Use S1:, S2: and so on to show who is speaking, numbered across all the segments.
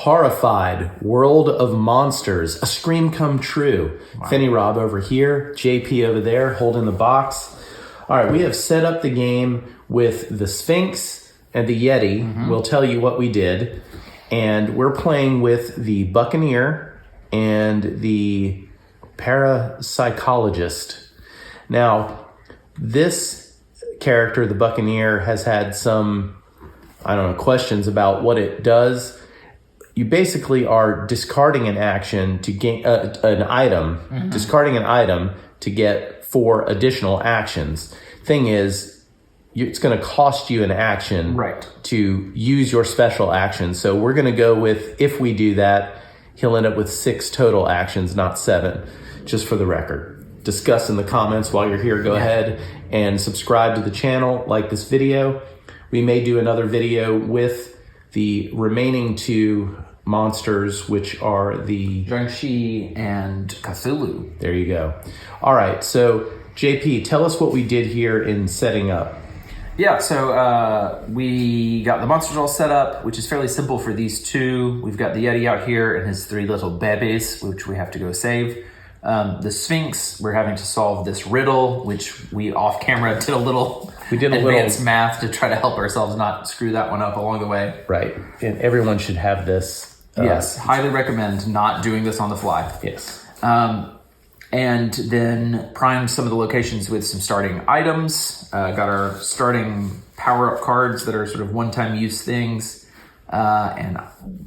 S1: Horrified, World of Monsters, a scream come true. Wow. Finny Rob over here, JP over there, holding the box. All right, we have set up the game with the Sphinx and the Yeti. Mm-hmm. We'll tell you what we did. And we're playing with the Buccaneer and the Parapsychologist. Now, this character, the Buccaneer, has had some, questions about what it does. You basically are discarding an action to gain an item, mm-hmm. discarding an item to get 4 additional actions. Thing is, it's going to cost you an action to use your special action. So we're going to go with, if we do that, he'll end up with 6 total actions, not 7, just for the record. Discuss in the comments while you're here. Go ahead and subscribe to the channel, like this video. We may do another video with the remaining 2 monsters, which are the
S2: Jiangshi and Cthulhu.
S1: There you go. All right, so JP, tell us what we did here in setting up.
S2: Yeah, so we got the monsters all set up, which is fairly simple for these 2. We've got the Yeti out here and his 3 little babies, which we have to go save. The Sphinx, we're having to solve this riddle, which we off camera did a little advanced math to try to help ourselves not screw that one up along the way.
S1: Right, and everyone should have this.
S2: Yes, highly recommend not doing this on the fly.
S1: Yes.
S2: And then primed some of the locations with some starting items. Got our starting power-up cards that are sort of one-time use things. And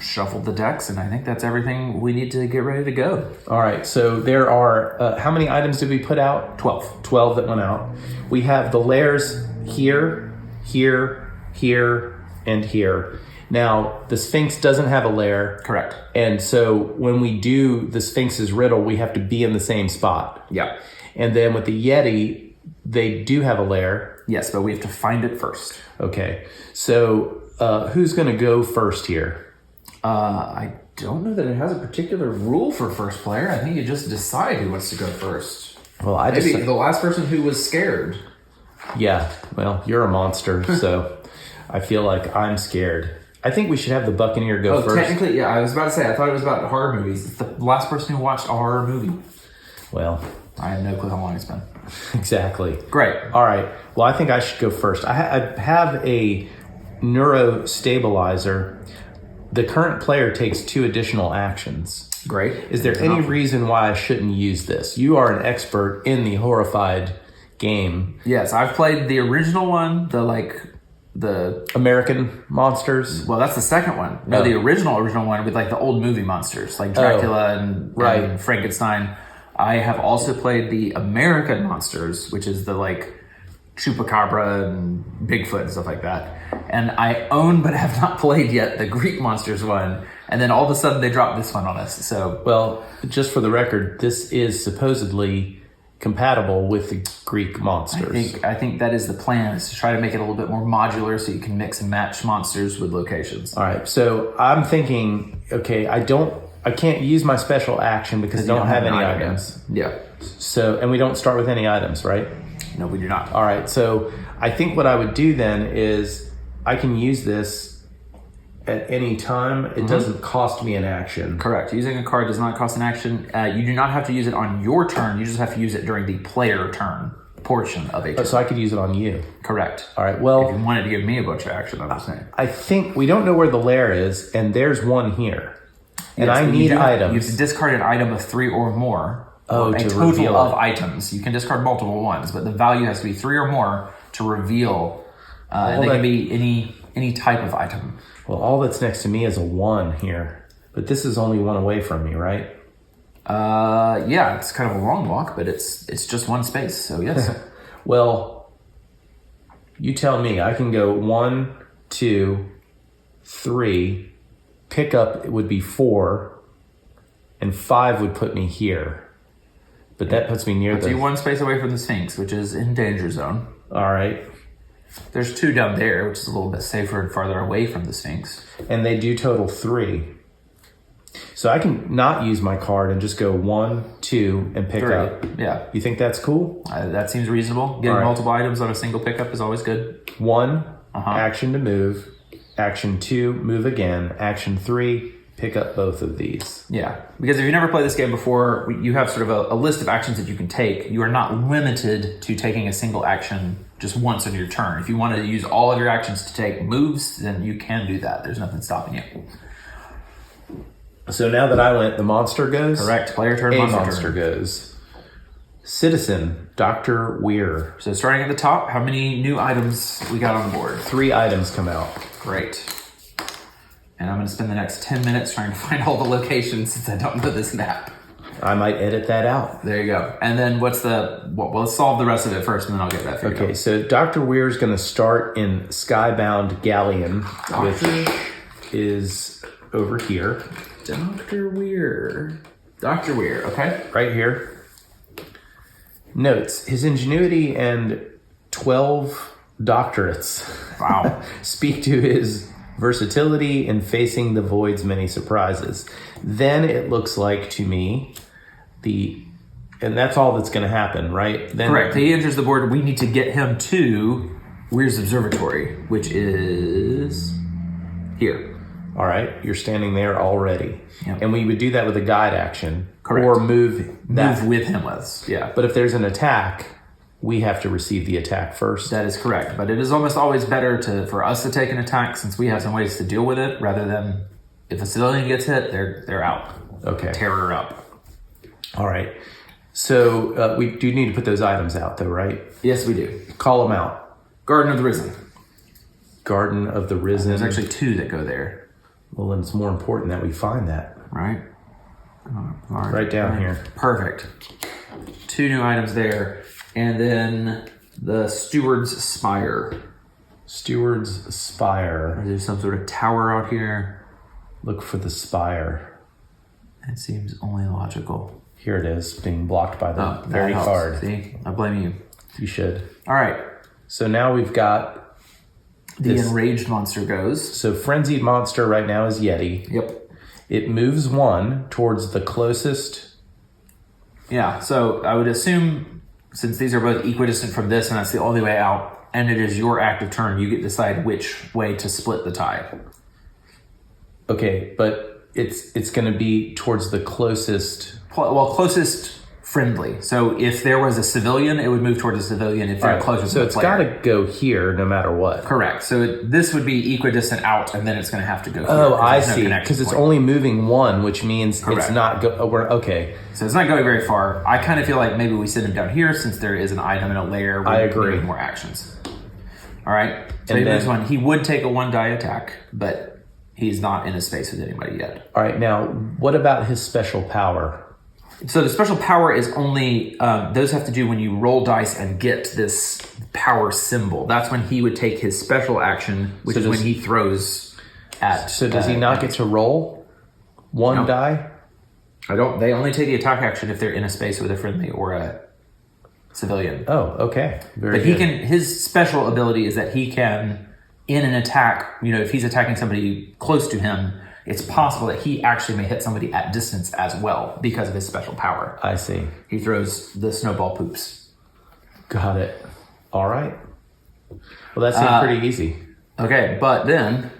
S2: shuffled the decks, and I think that's everything we need to get ready to go.
S1: All right, so there are, how many items did we put out?
S2: 12.
S1: 12 that went out. We have the layers here, here, here, and here. Now, the Sphinx doesn't have a lair.
S2: Correct.
S1: And so when we do the Sphinx's riddle, we have to be in the same spot.
S2: Yeah.
S1: And then with the Yeti, they do have a lair.
S2: Yes, but we have to find it first.
S1: Okay. So who's going to go first here?
S2: I don't know that it has a particular rule for first player. I think you just decide who wants to go first.
S1: Well,
S2: maybe the last person who was scared.
S1: Yeah. Well, you're a monster, so I feel like I'm scared. I think we should have the Buccaneer go first.
S2: Technically, yeah. I was about to say, I thought it was about horror movies. It's the last person who watched a horror movie.
S1: Well,
S2: I have no clue how long it's been.
S1: Exactly.
S2: Great.
S1: All right. Well, I think I should go first. I have a neurostabilizer. The current player takes 2 additional actions.
S2: Great.
S1: Is there any reason why I shouldn't use this? You are an expert in the Horrified game.
S2: Yes, I've played the original one, the
S1: American monsters.
S2: Well, that's the second one. No, the original one with like the old movie monsters, like Dracula and Frankenstein. I have also played the American monsters, which is the like Chupacabra and Bigfoot and stuff like that. And I own but have not played yet the Greek monsters one. And then all of a sudden they dropped this one on us. So,
S1: well, just for the record, this is supposedly compatible with the Greek monsters.
S2: I think that is the plan, is to try to make it a little bit more modular so you can mix and match monsters with locations.
S1: All right. So I'm thinking, okay, I can't use my special action because I don't have any items.
S2: Yeah.
S1: So, and we don't start with any items, right?
S2: No, we do not.
S1: All right. So I think what I would do then is I can use this at any time. It doesn't cost me an action.
S2: Correct. Using a card does not cost an action. You do not have to use it on your turn. You just have to use it during the player turn portion of a turn.
S1: So I could use it on you.
S2: Correct.
S1: All right. Well,
S2: if you wanted to give me a bunch of action, I'm just saying.
S1: I think we don't know where the lair is, and there's one here. And I need items.
S2: You have to discard an item of 3 or more. A total of items. You can discard multiple ones, but the value has to be 3 or more to reveal. And they can be any type of item.
S1: Well, all that's next to me is a 1 here. But this is only 1 away from me, right?
S2: Yeah, it's kind of a long walk, but it's just 1 space, so yes.
S1: Well, you tell me. I can go 1, 2, 3. Pick up would be 4. And 5 would put me here. But that puts me near
S2: the... you 1 space away from the Sphinx, which is in danger zone.
S1: All right.
S2: There's 2 down there, which is a little bit safer and farther away from the Sphinx.
S1: And they do total 3. So I can not use my card and just go 1, 2, and pick
S2: 3.
S1: up.
S2: Yeah.
S1: You think that's cool?
S2: That seems reasonable. Getting multiple items on a single pickup is always good.
S1: 1, action to move. Action 2, move again. Action 3, pick up both of these.
S2: Yeah, because if you never played this game before, you have sort of a list of actions that you can take. You are not limited to taking a single action just once on your turn. If you want to use all of your actions to take moves, then you can do that. There's nothing stopping you.
S1: So now that I went, the monster goes?
S2: Correct. Player turn,
S1: monster goes. Citizen, Dr. Weir.
S2: So starting at the top, how many new items we got on board?
S1: 3 items come out.
S2: Great. And I'm going to spend the next 10 minutes trying to find all the locations since I don't know this map.
S1: I might edit that out.
S2: There you go. And then let's solve the rest of it first, and then I'll get that figured out.
S1: Okay, so Dr. Weir is going to start in Skybound Galleon, which is over here.
S2: Dr. Weir, okay.
S1: Right here. Notes, his ingenuity and 12 doctorates speak to his versatility in facing the void's many surprises. Then it looks like to me and that's all that's going to happen, right? Then
S2: correct. He enters the board. We need to get him to Weir's Observatory, which is here.
S1: All right, you're standing there already.
S2: Yep.
S1: And we would do that with a guide action.
S2: Correct.
S1: Or move
S2: with him with. Yeah.
S1: But if there's an attack, we have to receive the attack first.
S2: That is correct. But it is almost always better for us to take an attack since we have some ways to deal with it rather than if a civilian gets hit, they're out.
S1: Okay.
S2: Terror up.
S1: All right. So we do need to put those items out though, right?
S2: Yes, we do.
S1: Call them out.
S2: Garden of the Risen.
S1: Garden of the Risen.
S2: There's actually 2 that go there.
S1: Well, then it's more important that we find that.
S2: Right.
S1: Right down here.
S2: Perfect. 2 new items there. And then the Steward's Spire.
S1: Steward's Spire.
S2: Is there some sort of tower out here?
S1: Look for the spire.
S2: It seems only logical.
S1: Here it is, being blocked by the
S2: that
S1: very
S2: helps.
S1: card.
S2: See, I blame you.
S1: You should.
S2: All right.
S1: So now we've got
S2: the enraged monster goes.
S1: So frenzied monster right now is Yeti.
S2: Yep.
S1: It moves 1 towards the closest.
S2: Yeah, so I would assume since these are both equidistant from this and that's the only way out, and it is your active turn, you get to decide which way to split the tie.
S1: Okay, but it's going to be towards the closest.
S2: Well, closest friendly. So if there was a civilian, it would move towards a civilian if they're closest to the player.
S1: So it's got to go here no matter what.
S2: Correct. So this would be equidistant out, and then it's going to have to go here.
S1: Oh, I see. Because it's only moving 1, which means it's not okay.
S2: So it's not going very far. I kind of feel like maybe we send him down here since there is an item in a layer.
S1: I agree.
S2: More actions. All right. So he moves 1. He would take a 1-die attack, but he's not in a space with anybody yet.
S1: All right. Now, what about his special power?
S2: So the special power is only, those have to do when you roll dice and get this power symbol. That's when he would take his special action, which is when he throws at...
S1: So does he not get to roll 1 die?
S2: They only take the attack action if they're in a space with a friendly or a civilian.
S1: Oh, okay. Very
S2: good. His special ability is that he can, in an attack, if he's attacking somebody close to him, it's possible that he actually may hit somebody at distance as well because of his special power.
S1: I see.
S2: He throws the snowball poops.
S1: Got it. All right. Well, that seemed pretty easy.
S2: Okay, but then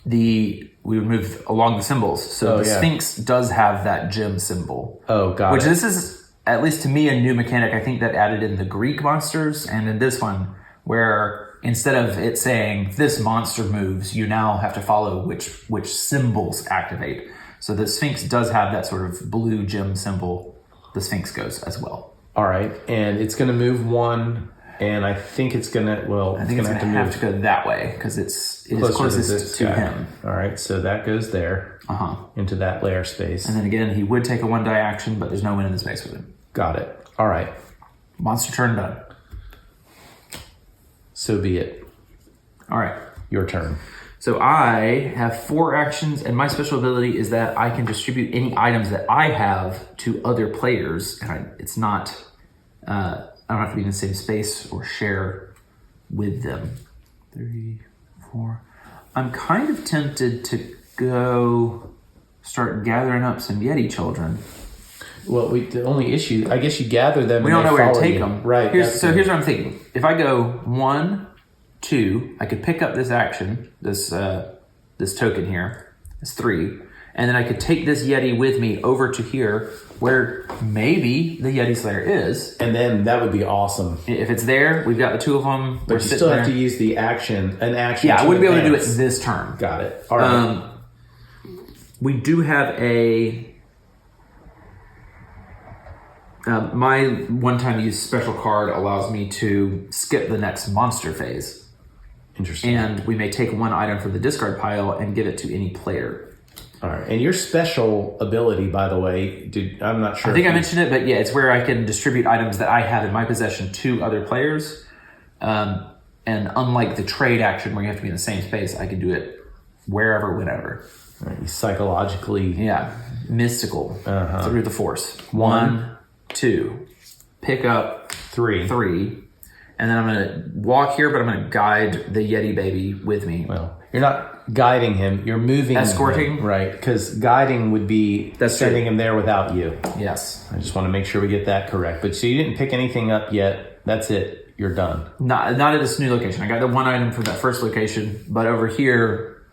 S2: we would move along the symbols. So the Sphinx does have that gem symbol.
S1: Oh, got
S2: it. Which this is, at least to me, a new mechanic. I think that added in the Greek monsters and in this one, where instead of it saying this monster moves, you now have to follow which symbols activate. So the Sphinx does have that sort of blue gem symbol. The Sphinx goes as well.
S1: All right, and it's going to move 1, and I think it's going to,
S2: I think it's going to have to go that way because it is closest to him.
S1: All right, so that goes there into that layer space.
S2: And then again, he would take a 1-die action, but there's no one in the space with him.
S1: Got it. All right.
S2: Monster turn done.
S1: So be it.
S2: All right.
S1: Your turn.
S2: So I have 4 actions, and my special ability is that I can distribute any items that I have to other players. And it's not, I don't have to be in the same space or share with them. 3, 4. I'm kind of tempted to go start gathering up some Yeti children.
S1: Well, the only issue, I guess you gather them.
S2: We don't know where to take them.
S1: Right.
S2: Here's what I'm thinking. If I go 1, 2, I could pick up this action, this token here, is 3. And then I could take this Yeti with me over to here where maybe the Yeti Slayer is.
S1: And then that would be awesome.
S2: If it's there, we've got the 2 of them.
S1: But you still have to use an action.
S2: Yeah, I wouldn't be able to do it this turn.
S1: Got it. All right.
S2: We do have a... my one-time use special card allows me to skip the next monster phase.
S1: Interesting.
S2: And we may take 1 item from the discard pile and give it to any player.
S1: All right. And your special ability, by the way, I'm not sure.
S2: I think I mentioned it, but yeah, it's where I can distribute items that I have in my possession to other players. And unlike the trade action where you have to be in the same space, I can do it wherever, whenever.
S1: All right. Psychologically.
S2: Yeah. Mystical. Through the force. 1, 2. Pick up
S1: 3.
S2: And then I'm going to walk here, but I'm going to guide the Yeti baby with me.
S1: Well, you're not guiding him. You're moving
S2: Escorting?
S1: him, right? Because guiding would be sending him there without you.
S2: Yes.
S1: I just want to make sure we get that correct. But so you didn't pick anything up yet. That's it. You're done.
S2: Not at this new location. I got the 1 item from that first location, but over here,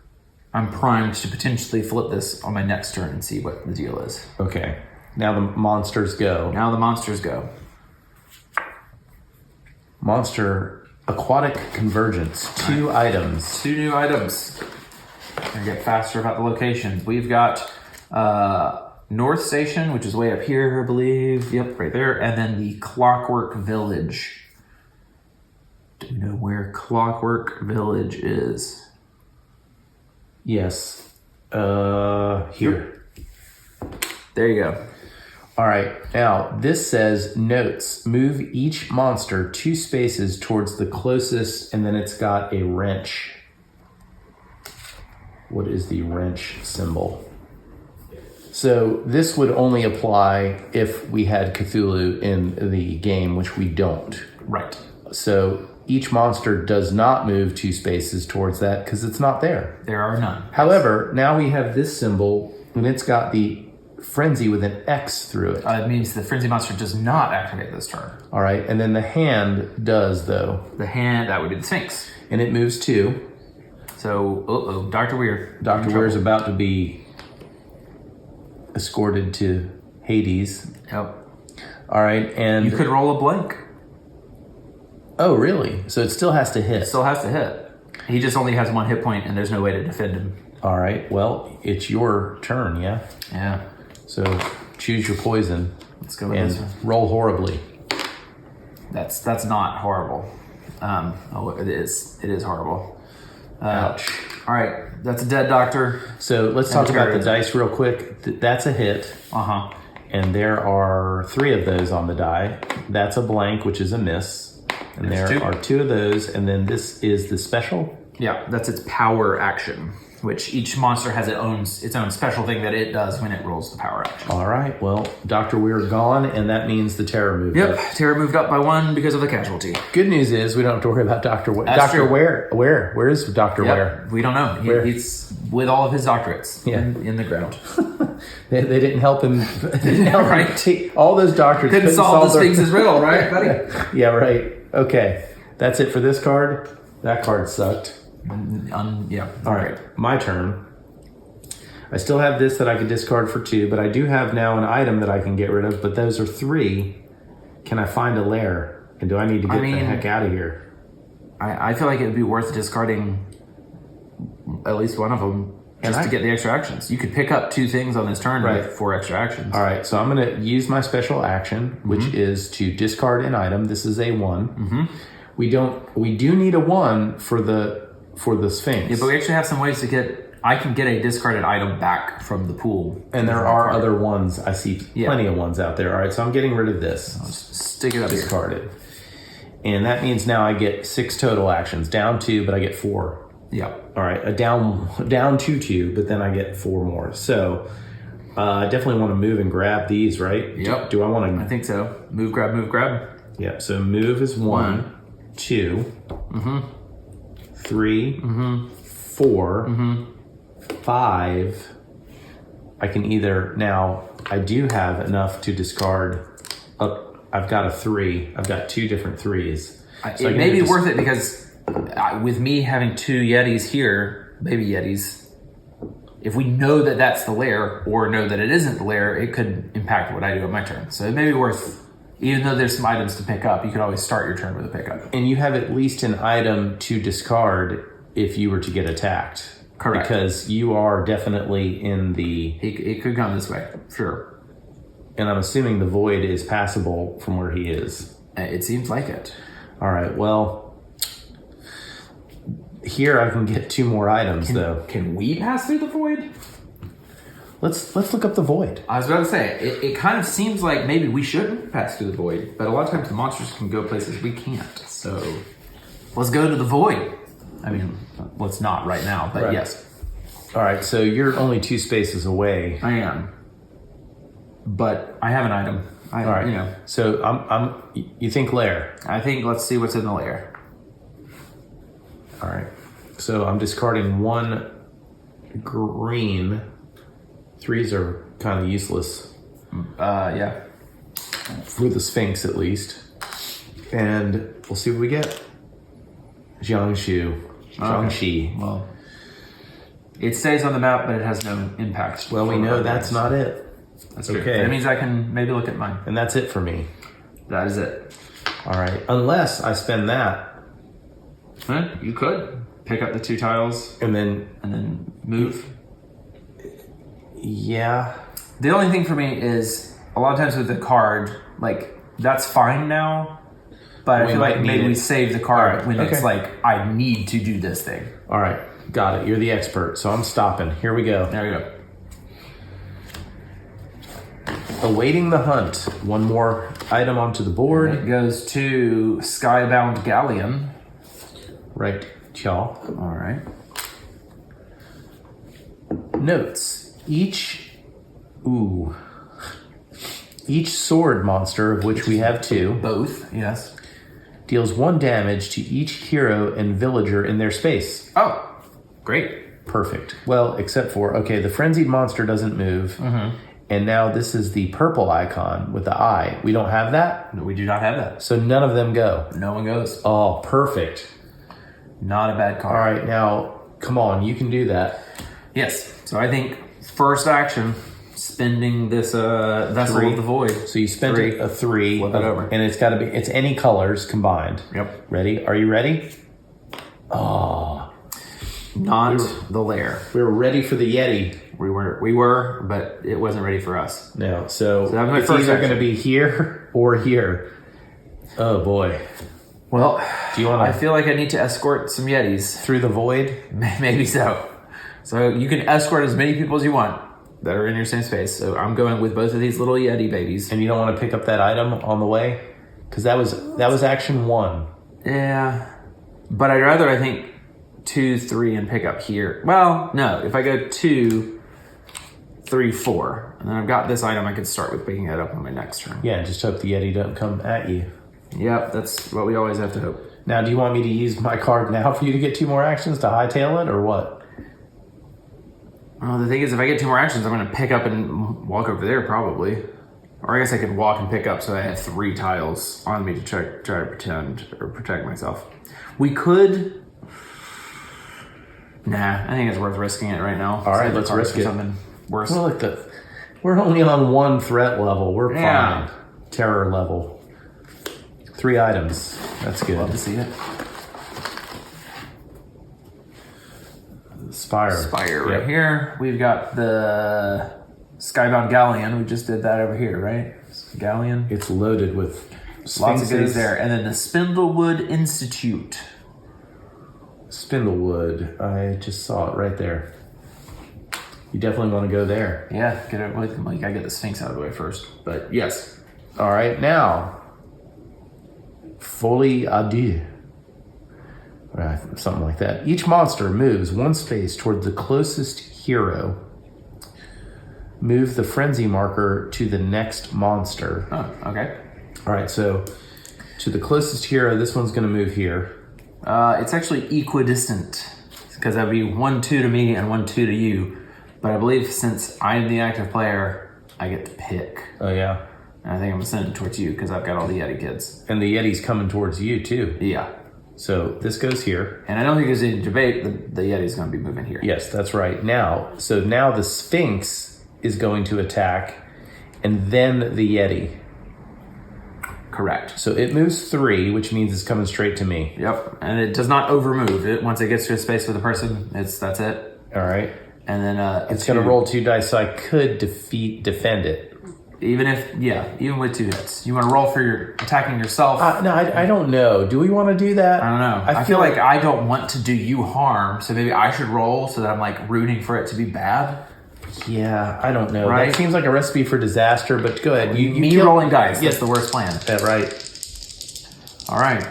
S2: I'm primed to potentially flip this on my next turn and see what the deal is.
S1: Okay. Now the monsters go. Monster aquatic convergence. 2 items.
S2: 2 new items. I'm gonna get faster about the locations. We've got North Station, which is way up here, I believe. Yep, right there. And then the Clockwork Village. Do you know where Clockwork Village is?
S1: Yes. Here.
S2: There you go.
S1: All right. Now, this says notes. Move each monster 2 spaces towards the closest, and then it's got a wrench. What is the wrench symbol? So this would only apply if we had Cthulhu in the game, which we don't.
S2: Right.
S1: So each monster does not move 2 spaces towards that because it's not there.
S2: There are none.
S1: However, now we have this symbol, and it's got the frenzy with an X through it.
S2: It means the frenzy monster does not activate this turn.
S1: All right, and then the hand does, though.
S2: The hand, that would be the Sphinx.
S1: And it moves 2.
S2: So, Dr. Weir.
S1: Dr. Weir's about to be escorted to Hades.
S2: Yep.
S1: All right, and...
S2: You could roll a blank.
S1: Oh, really? So it still has to hit.
S2: It still has to hit. He just only has 1 hit point, and there's no way to defend him.
S1: All right, well, it's your turn, yeah?
S2: Yeah.
S1: So choose your poison.
S2: Let's go with
S1: and
S2: this one.
S1: Roll horribly.
S2: That's not horrible. It is. It is horrible.
S1: Ouch.
S2: All right, that's a dead doctor.
S1: So let's talk about the dice real quick. That's a hit. And there are 3 of those on the die. That's a blank, which is a miss. And there are 2 of those. And then this is the special.
S2: Yeah, that's its power action, which each monster has its own special thing that it does when it rolls the power action.
S1: All right, well, Dr. Weir gone, and that means the terror moved up.
S2: Yep, terror moved up by 1 because of the casualty.
S1: Good news is we don't have to worry about Dr. Weir.
S2: Dr.
S1: Weir. Where is Dr. Weir?
S2: We don't know. He's with all of his doctorates in the ground.
S1: They didn't help him. All those doctors
S2: couldn't solve the Sphinx's riddle, right, buddy?
S1: Yeah, right. Okay, that's it for this card. That card sucked.
S2: Yeah.
S1: All right, my turn. I still have this that I could discard for 2, but I do have now an item that I can get rid of, but those are 3. Can I find a lair? And do I need to get the heck out of here?
S2: I feel like it would be worth discarding at least 1 of them just to get the extra actions. You could pick up 2 things on this turn with 4 extra actions.
S1: All right, so I'm going to use my special action, which is to discard an item. This is a 1. We do need a 1 for the Sphinx.
S2: Yeah, but we actually have some ways to get... I can get a discarded item back from the pool.
S1: And there are other 1s. I see plenty of 1s out there. All right, so I'm getting rid of this.
S2: I'll just stick it up
S1: discarded. And that means now I get 6 total actions. Down 2, but I get 4.
S2: Yeah.
S1: All right, down 2, but then I get 4 more. So I definitely want to move and grab these, right?
S2: Yep.
S1: Do I want to...
S2: I think so. Move, grab.
S1: Yep, so move is 1, 2, 3, 4, 5. I can either now. I do have enough to discard. I've got a 3. I've got 2 different 3s.
S2: So it may be worth it because with me having 2 Yetis here, baby Yetis, if we know that that's the lair or know that it isn't the lair, it could impact what I do on my turn. So it may be worth, even though there's some items to pick up, you could always start your turn with a pickup.
S1: And you have at least an item to discard if you were to get attacked.
S2: Correct.
S1: Because you are definitely in the...
S2: It could come this way, sure.
S1: And I'm assuming the void is passable from where he is.
S2: It seems like it.
S1: All right, well, here I can get 2 more items, though.
S2: Can we pass through the void?
S1: Let's look up the void.
S2: I was about to say, it kind of seems like maybe we shouldn't pass through the void, but a lot of times the monsters can go places we can't. So let's go to the void. I mean, let's not right now, but yes.
S1: All right, so you're only 2 spaces away.
S2: I am. But I have an item.
S1: All right.
S2: You know.
S1: So you think lair?
S2: I think let's see what's in the lair.
S1: All right. So I'm discarding 1 green. 3s are kind of useless.
S2: Yeah.
S1: For the Sphinx, at least. And we'll see what we get. Jiangshi.
S2: Well, it stays on the map, but it has no impact.
S1: Well, we know that's not it.
S2: That's okay. That means I can maybe look at mine.
S1: And that's it for me.
S2: That is it.
S1: All right. Unless I spend that.
S2: You could pick up the 2 tiles
S1: and then
S2: move.
S1: Yeah.
S2: The only thing for me is a lot of times with the card, like that's fine now, but I feel like maybe we save the card when it's like I need to do this thing.
S1: All right. Got it. You're the expert. So I'm stopping. Here we go.
S2: There we go.
S1: Awaiting the hunt. 1 more item onto the board.
S2: It goes to Skybound Galleon.
S1: Right, y'all.
S2: All right.
S1: Notes. Each sword monster, of which we have 2.
S2: Both, yes.
S1: Deals 1 damage to each hero and villager in their space.
S2: Oh, great.
S1: Perfect. Well, except for, the frenzied monster doesn't move.
S2: Mm-hmm.
S1: And now this is the purple icon with the eye. We don't have that?
S2: No, we do not have that.
S1: So none of them go.
S2: No one goes.
S1: Oh, perfect.
S2: Not a bad card.
S1: All right, now, come on. You can do that.
S2: Yes. So I think first action, spending this Vessel of the Void.
S1: So you spend a 3.
S2: Flip it over.
S1: And it's any colors combined.
S2: Yep.
S1: Ready? Are you ready? Oh.
S2: Not the lair.
S1: We were ready for the Yeti.
S2: We were, but it wasn't ready for us.
S1: No, so
S2: that was my
S1: it's
S2: first
S1: either going to be here or here. Oh boy.
S2: Well,
S1: do you want?
S2: I feel like I need to escort some Yetis
S1: through the void.
S2: Maybe so. So you can escort as many people as you want that are in your same space. So I'm going with both of these little Yeti babies.
S1: And you don't want to pick up that item on the way, because that was action 1.
S2: Yeah, but I'd rather, I think, 2, 3, and pick up here. Well, no. If I go 2, 3, 4, and then I've got this item, I could start with picking it up on my next turn.
S1: Yeah, just hope the Yeti doesn't come at you.
S2: Yep, that's what we always have to hope.
S1: Now, do you want me to use my card now for you to get 2 more actions to hightail it, or what?
S2: Well, the thing is, if I get 2 more actions, I'm going to pick up and walk over there, probably. Or I guess I could walk and pick up, so I have 3 tiles on me to try to protect myself. We could... Nah, I think it's worth risking it right now.
S1: All right, let's risk it.
S2: Something worse.
S1: Well, look, we're only on 1 threat level. We're fine. Terror level. 3 items. That's good.
S2: Love to see it.
S1: Spire
S2: right here. We've got the Skybound Galleon. We just did that over here, right? Galleon.
S1: It's loaded with
S2: lots of goodies there. And then the Spindlewood Institute.
S1: Spindlewood. I just saw it right there. You definitely want to go there.
S2: Yeah, get it. I gotta get the Sphinx out of the way first. But yes.
S1: All right, now. Folie à deux. Something like that. Each monster moves 1 space toward the closest hero. Move the frenzy marker to the next monster.
S2: Oh, okay.
S1: All right, so to the closest hero, this one's going to move here.
S2: It's actually equidistant, because that'd be 1-2 to me and 1-2 to you. But I believe since I'm the active player, I get to pick.
S1: Oh, yeah.
S2: And I think I'm going to send it towards you, because I've got all the Yeti kids.
S1: And the Yeti's coming towards you, too.
S2: Yeah.
S1: So this goes here.
S2: And I don't think there's any debate the Yeti's going to be moving here.
S1: Yes, that's right. Now the Sphinx is going to attack, and then the Yeti.
S2: Correct.
S1: So it moves 3, which means it's coming straight to me.
S2: Yep. And it does not overmove. It once it gets to a space with a person, that's it.
S1: All right.
S2: And then
S1: it's going to roll 2 dice, so I could defend it.
S2: Even with 2 hits. You want to roll for your attacking yourself?
S1: No, I don't know. Do we want to do that?
S2: I don't know. I feel like I don't want to do you harm, so maybe I should roll so that I'm like rooting for it to be bad.
S1: Yeah, I don't know.
S2: Right?
S1: That seems like a recipe for disaster, but go ahead.
S2: Me rolling dice. Yes, that's the worst plan.
S1: That's right.
S2: All right.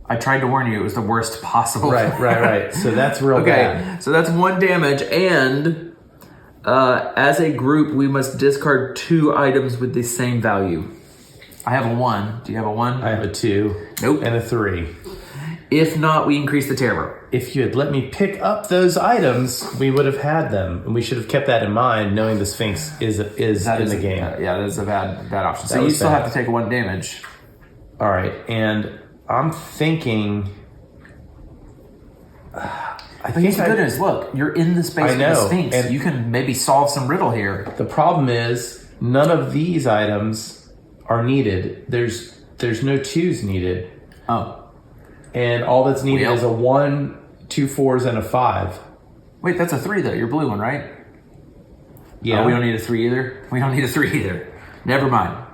S2: I tried to warn you. It was the worst possible.
S1: Right. So that's real bad.
S2: So that's 1 damage, and as a group, we must discard 2 items with the same value. I have a 1. Do you have a 1?
S1: I have a 2.
S2: Nope.
S1: And a 3.
S2: If not, we increase the terror.
S1: If you had let me pick up those items, we would have had them, and we should have kept that in mind, knowing the Sphinx is in the game.
S2: That is a bad option. So you still have to take 1 damage.
S1: All right, and I'm thinking.
S2: Goodness, look, you're in the space of the Sphinx.
S1: And
S2: you can maybe solve some riddle here.
S1: The problem is none of these items are needed. There's no 2s needed.
S2: Oh.
S1: And all that's needed is a 1, 2 4s, and a 5.
S2: Wait, that's a 3 though. Your blue one, right?
S1: Yeah.
S2: We don't need a 3 either. We don't need a 3 either. Never mind.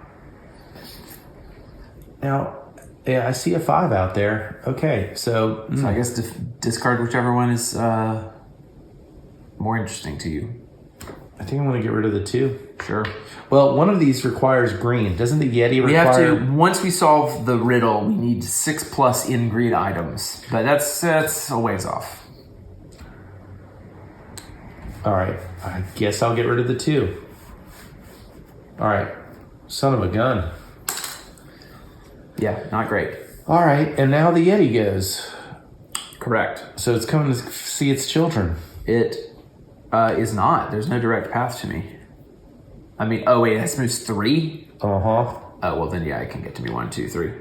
S1: Now, yeah, I see a 5 out there. Okay, so
S2: I guess discard whichever one is more interesting to you.
S1: I think I'm going to get rid of the 2.
S2: Sure.
S1: Well, one of these requires green. Doesn't the Yeti require...
S2: We have to, once we solve the riddle, we need 6+ in green items. But that's a ways off.
S1: All right. I guess I'll get rid of the 2. All right. Son of a gun.
S2: Yeah, not great.
S1: All right. And now the Yeti goes.
S2: Correct.
S1: So it's coming to see its children.
S2: It is not. There's no direct path to me. I mean, oh wait, that moves 3?
S1: Uh-huh.
S2: Oh, well then yeah, it can get to me 1, 2, 3.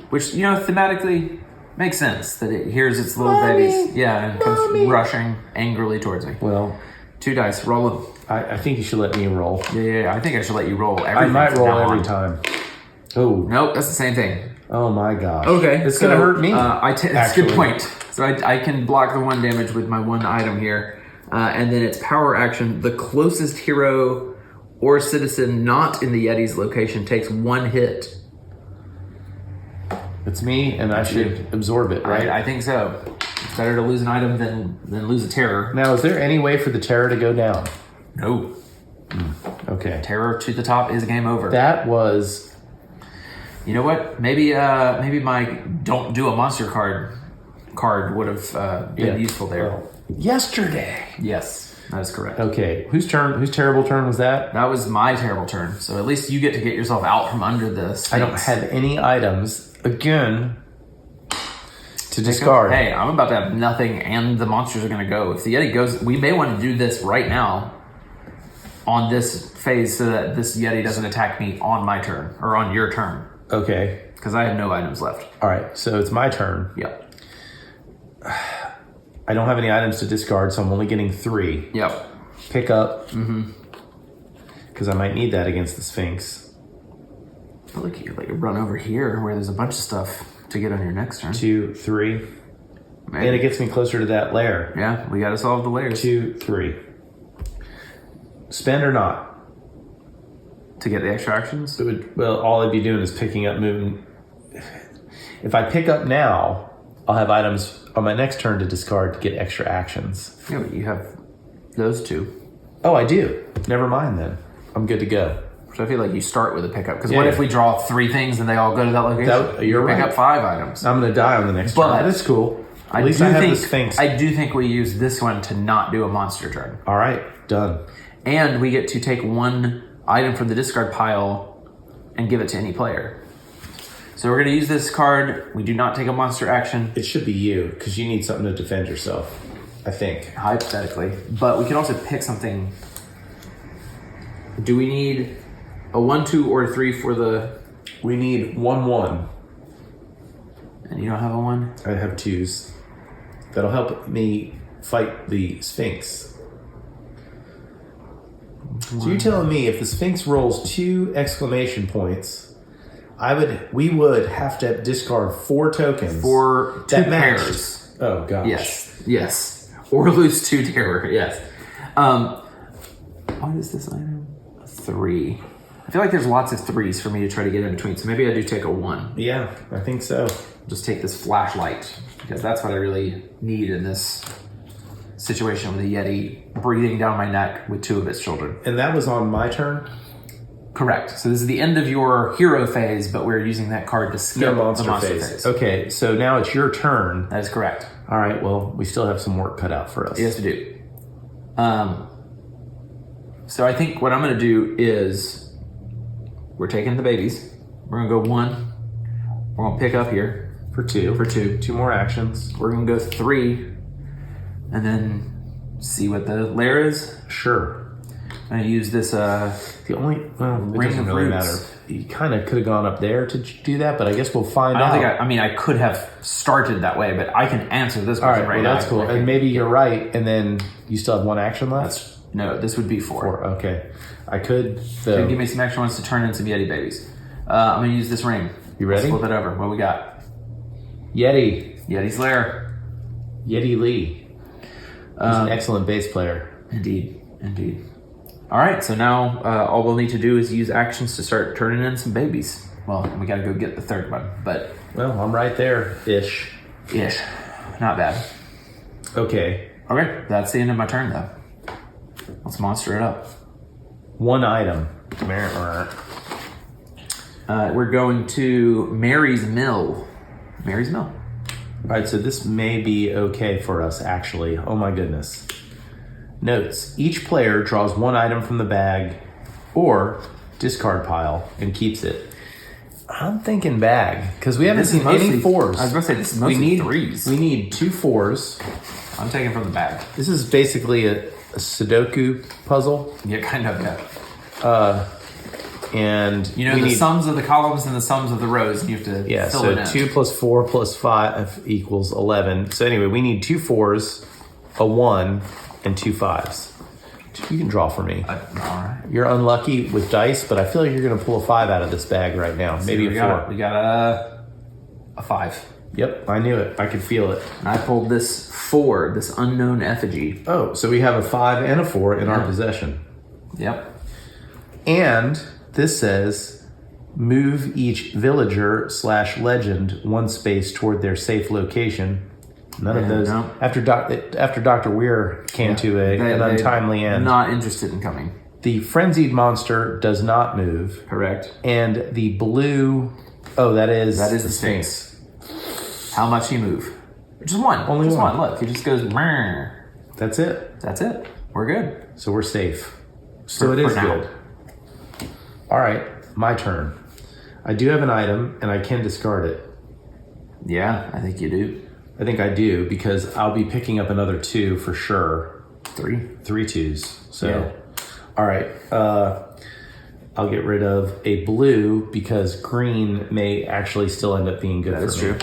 S2: Which, thematically makes sense that it hears its little babies. Yeah, and comes rushing angrily towards me.
S1: Well,
S2: 2 dice, roll them.
S1: I think you should let me roll.
S2: Yeah, I think I should let you roll everything.
S1: I might roll every time. Oh.
S2: Nope, that's the same thing.
S1: Oh my gosh.
S2: Okay.
S1: It's going to hurt me.
S2: That's a good point. So I can block the 1 damage with my 1 item here. And then its power action, the closest hero or citizen not in the Yeti's location takes 1 hit.
S1: It's me, and I should absorb it, right?
S2: I think so. It's better to lose an item than lose a terror.
S1: Now, is there any way for the terror to go down?
S2: No.
S1: Okay.
S2: Terror to the top is game over.
S1: That was...
S2: You know what? Maybe my don't do a monster card would have been useful there.
S1: Well, yesterday.
S2: Yes. That is correct.
S1: Okay. Whose terrible turn was that?
S2: That was my terrible turn. So at least you get to get yourself out from under this.
S1: I don't have any items, again, to discard.
S2: Hey, I'm about to have nothing and the monsters are going to go. If the Yeti goes, we may want to do this right now on this phase so that this Yeti doesn't attack me on my turn or on your turn.
S1: Okay.
S2: Because I have no items left.
S1: All right. So it's my turn.
S2: Yep.
S1: I don't have any items to discard, so I'm only getting 3.
S2: Yep.
S1: Pick up. Because I might need that against the Sphinx.
S2: I feel like you could run over here where there's a bunch of stuff to get on your next turn.
S1: 2, 3.
S2: Maybe.
S1: And it gets me closer to that lair.
S2: Yeah, we got to solve the layers.
S1: 2, 3. Spend or not?
S2: To get the extra actions?
S1: All I'd be doing is picking up, moving. If I pick up now, I'll have items on my next turn to discard to get extra actions.
S2: Yeah, but you have those 2.
S1: Oh, I do. Never mind then. I'm good to go.
S2: So I feel like you start with a pickup. Because what if we draw 3 things and they all go to that location?
S1: You're right.
S2: Pick up 5 items.
S1: I'm going to die on the next turn. That's cool. At least I have the Sphinx.
S2: I do think we use this one to not do a monster turn.
S1: All right. Done.
S2: And we get to take 1 item from the discard pile and give it to any player. So we're going to use this card. We do not take a monster action.
S1: It should be you, because you need something to defend yourself, I think.
S2: Hypothetically. But we can also pick something. Do we need a 1, 2, or a 3 for the...
S1: We need 1, 1.
S2: And you don't have a 1?
S1: I have 2s. That'll help me fight the Sphinx. So you're telling me if the Sphinx rolls 2 exclamation points, we would have to discard 4 tokens.
S2: For 2 pairs.
S1: Oh gosh.
S2: Yes. Or lose 2 terror, yes. What is this item? 3. I feel like there's lots of 3s for me to try to get in between, so maybe I do take a 1.
S1: Yeah, I think so.
S2: Just take this flashlight, because that's what I really need in this situation with the Yeti breathing down my neck with 2 of its children.
S1: And that was on my turn?
S2: Correct. So this is the end of your hero phase, but we're using that card to skip the monster phase.
S1: Okay, so now it's your turn.
S2: That is correct.
S1: All right, well, we still have some work cut out for us.
S2: Yes, we do. So I think what I'm going to do is we're taking the babies. We're going to go 1. We're going to pick up here.
S1: For 2. 2 more actions.
S2: We're going to go 3. And then see what the lair is.
S1: Sure.
S2: I'm going to use this
S1: it
S2: ring
S1: doesn't
S2: of
S1: really
S2: roots.
S1: matter. You kind of could have gone up there to do that, but I guess we'll find out.
S2: I could have started that way, but I can answer this question right now.
S1: That's cool. And maybe you're right, and then you still have 1 action left?
S2: No, this would be 4.
S1: 4, okay. I could,
S2: So
S1: though.
S2: give me some extra ones to turn in some Yeti babies. I'm going to use this ring.
S1: You ready?
S2: Let's flip it over. What we got?
S1: Yeti.
S2: Yeti's lair.
S1: Yeti Lee. He's an excellent bass player.
S2: Indeed. All right, so now all we'll need to do is use actions to start turning in some babies. Well, we got to go get the 3rd one, but...
S1: Well, I'm right there, ish.
S2: Not bad.
S1: Okay.
S2: Okay, that's the end of my turn, though. Let's monster it up.
S1: 1 item.
S2: We're going to Mary's Mill. Mary's Mill.
S1: All right, so this may be okay for us, actually. Oh my goodness. Notes. Each player draws 1 item from the bag or discard pile and keeps it. I'm thinking bag, because we haven't seen any 4s.
S2: I was going to say, this is mostly 3s.
S1: We need 2 4s.
S2: I'm taking from the bag.
S1: This is basically a Sudoku puzzle.
S2: Yeah, kind of, yeah.
S1: And
S2: you know, the sums of the columns and the sums of the rows, and you have to fill it in.
S1: 2 plus 4 plus 5 equals 11. So anyway, we need 2 4s, a 1, and 2 5s. You can draw for me.
S2: All right.
S1: You're unlucky with dice, but I feel like you're going to pull a 5 out of this bag right now. Maybe a 4.
S2: We got a 5.
S1: Yep, I knew it. I could feel it.
S2: And I pulled this 4, this unknown effigy.
S1: Oh, so we have a 5 and a 4 in our possession.
S2: Yep.
S1: And this says, move each villager / legend 1 space toward their safe location. None of those.
S2: No.
S1: After Dr. Weir came to an untimely end.
S2: Not interested in coming.
S1: The frenzied monster does not move.
S2: Correct.
S1: And the blue... Oh, that is
S2: the Sphinx. How much he move? Just 1.
S1: Only
S2: just
S1: 1.
S2: Look, he just goes... Meh.
S1: That's it.
S2: That's it. We're good.
S1: So we're safe. So it is good. All right, my turn. I do have an item, and I can discard it.
S2: Yeah, I think you do.
S1: I think I do, because I'll be picking up another 2 for sure.
S2: 3
S1: 2s. So, All right. I'll get rid of a blue, because green may actually still end up being good for me.
S2: That's true.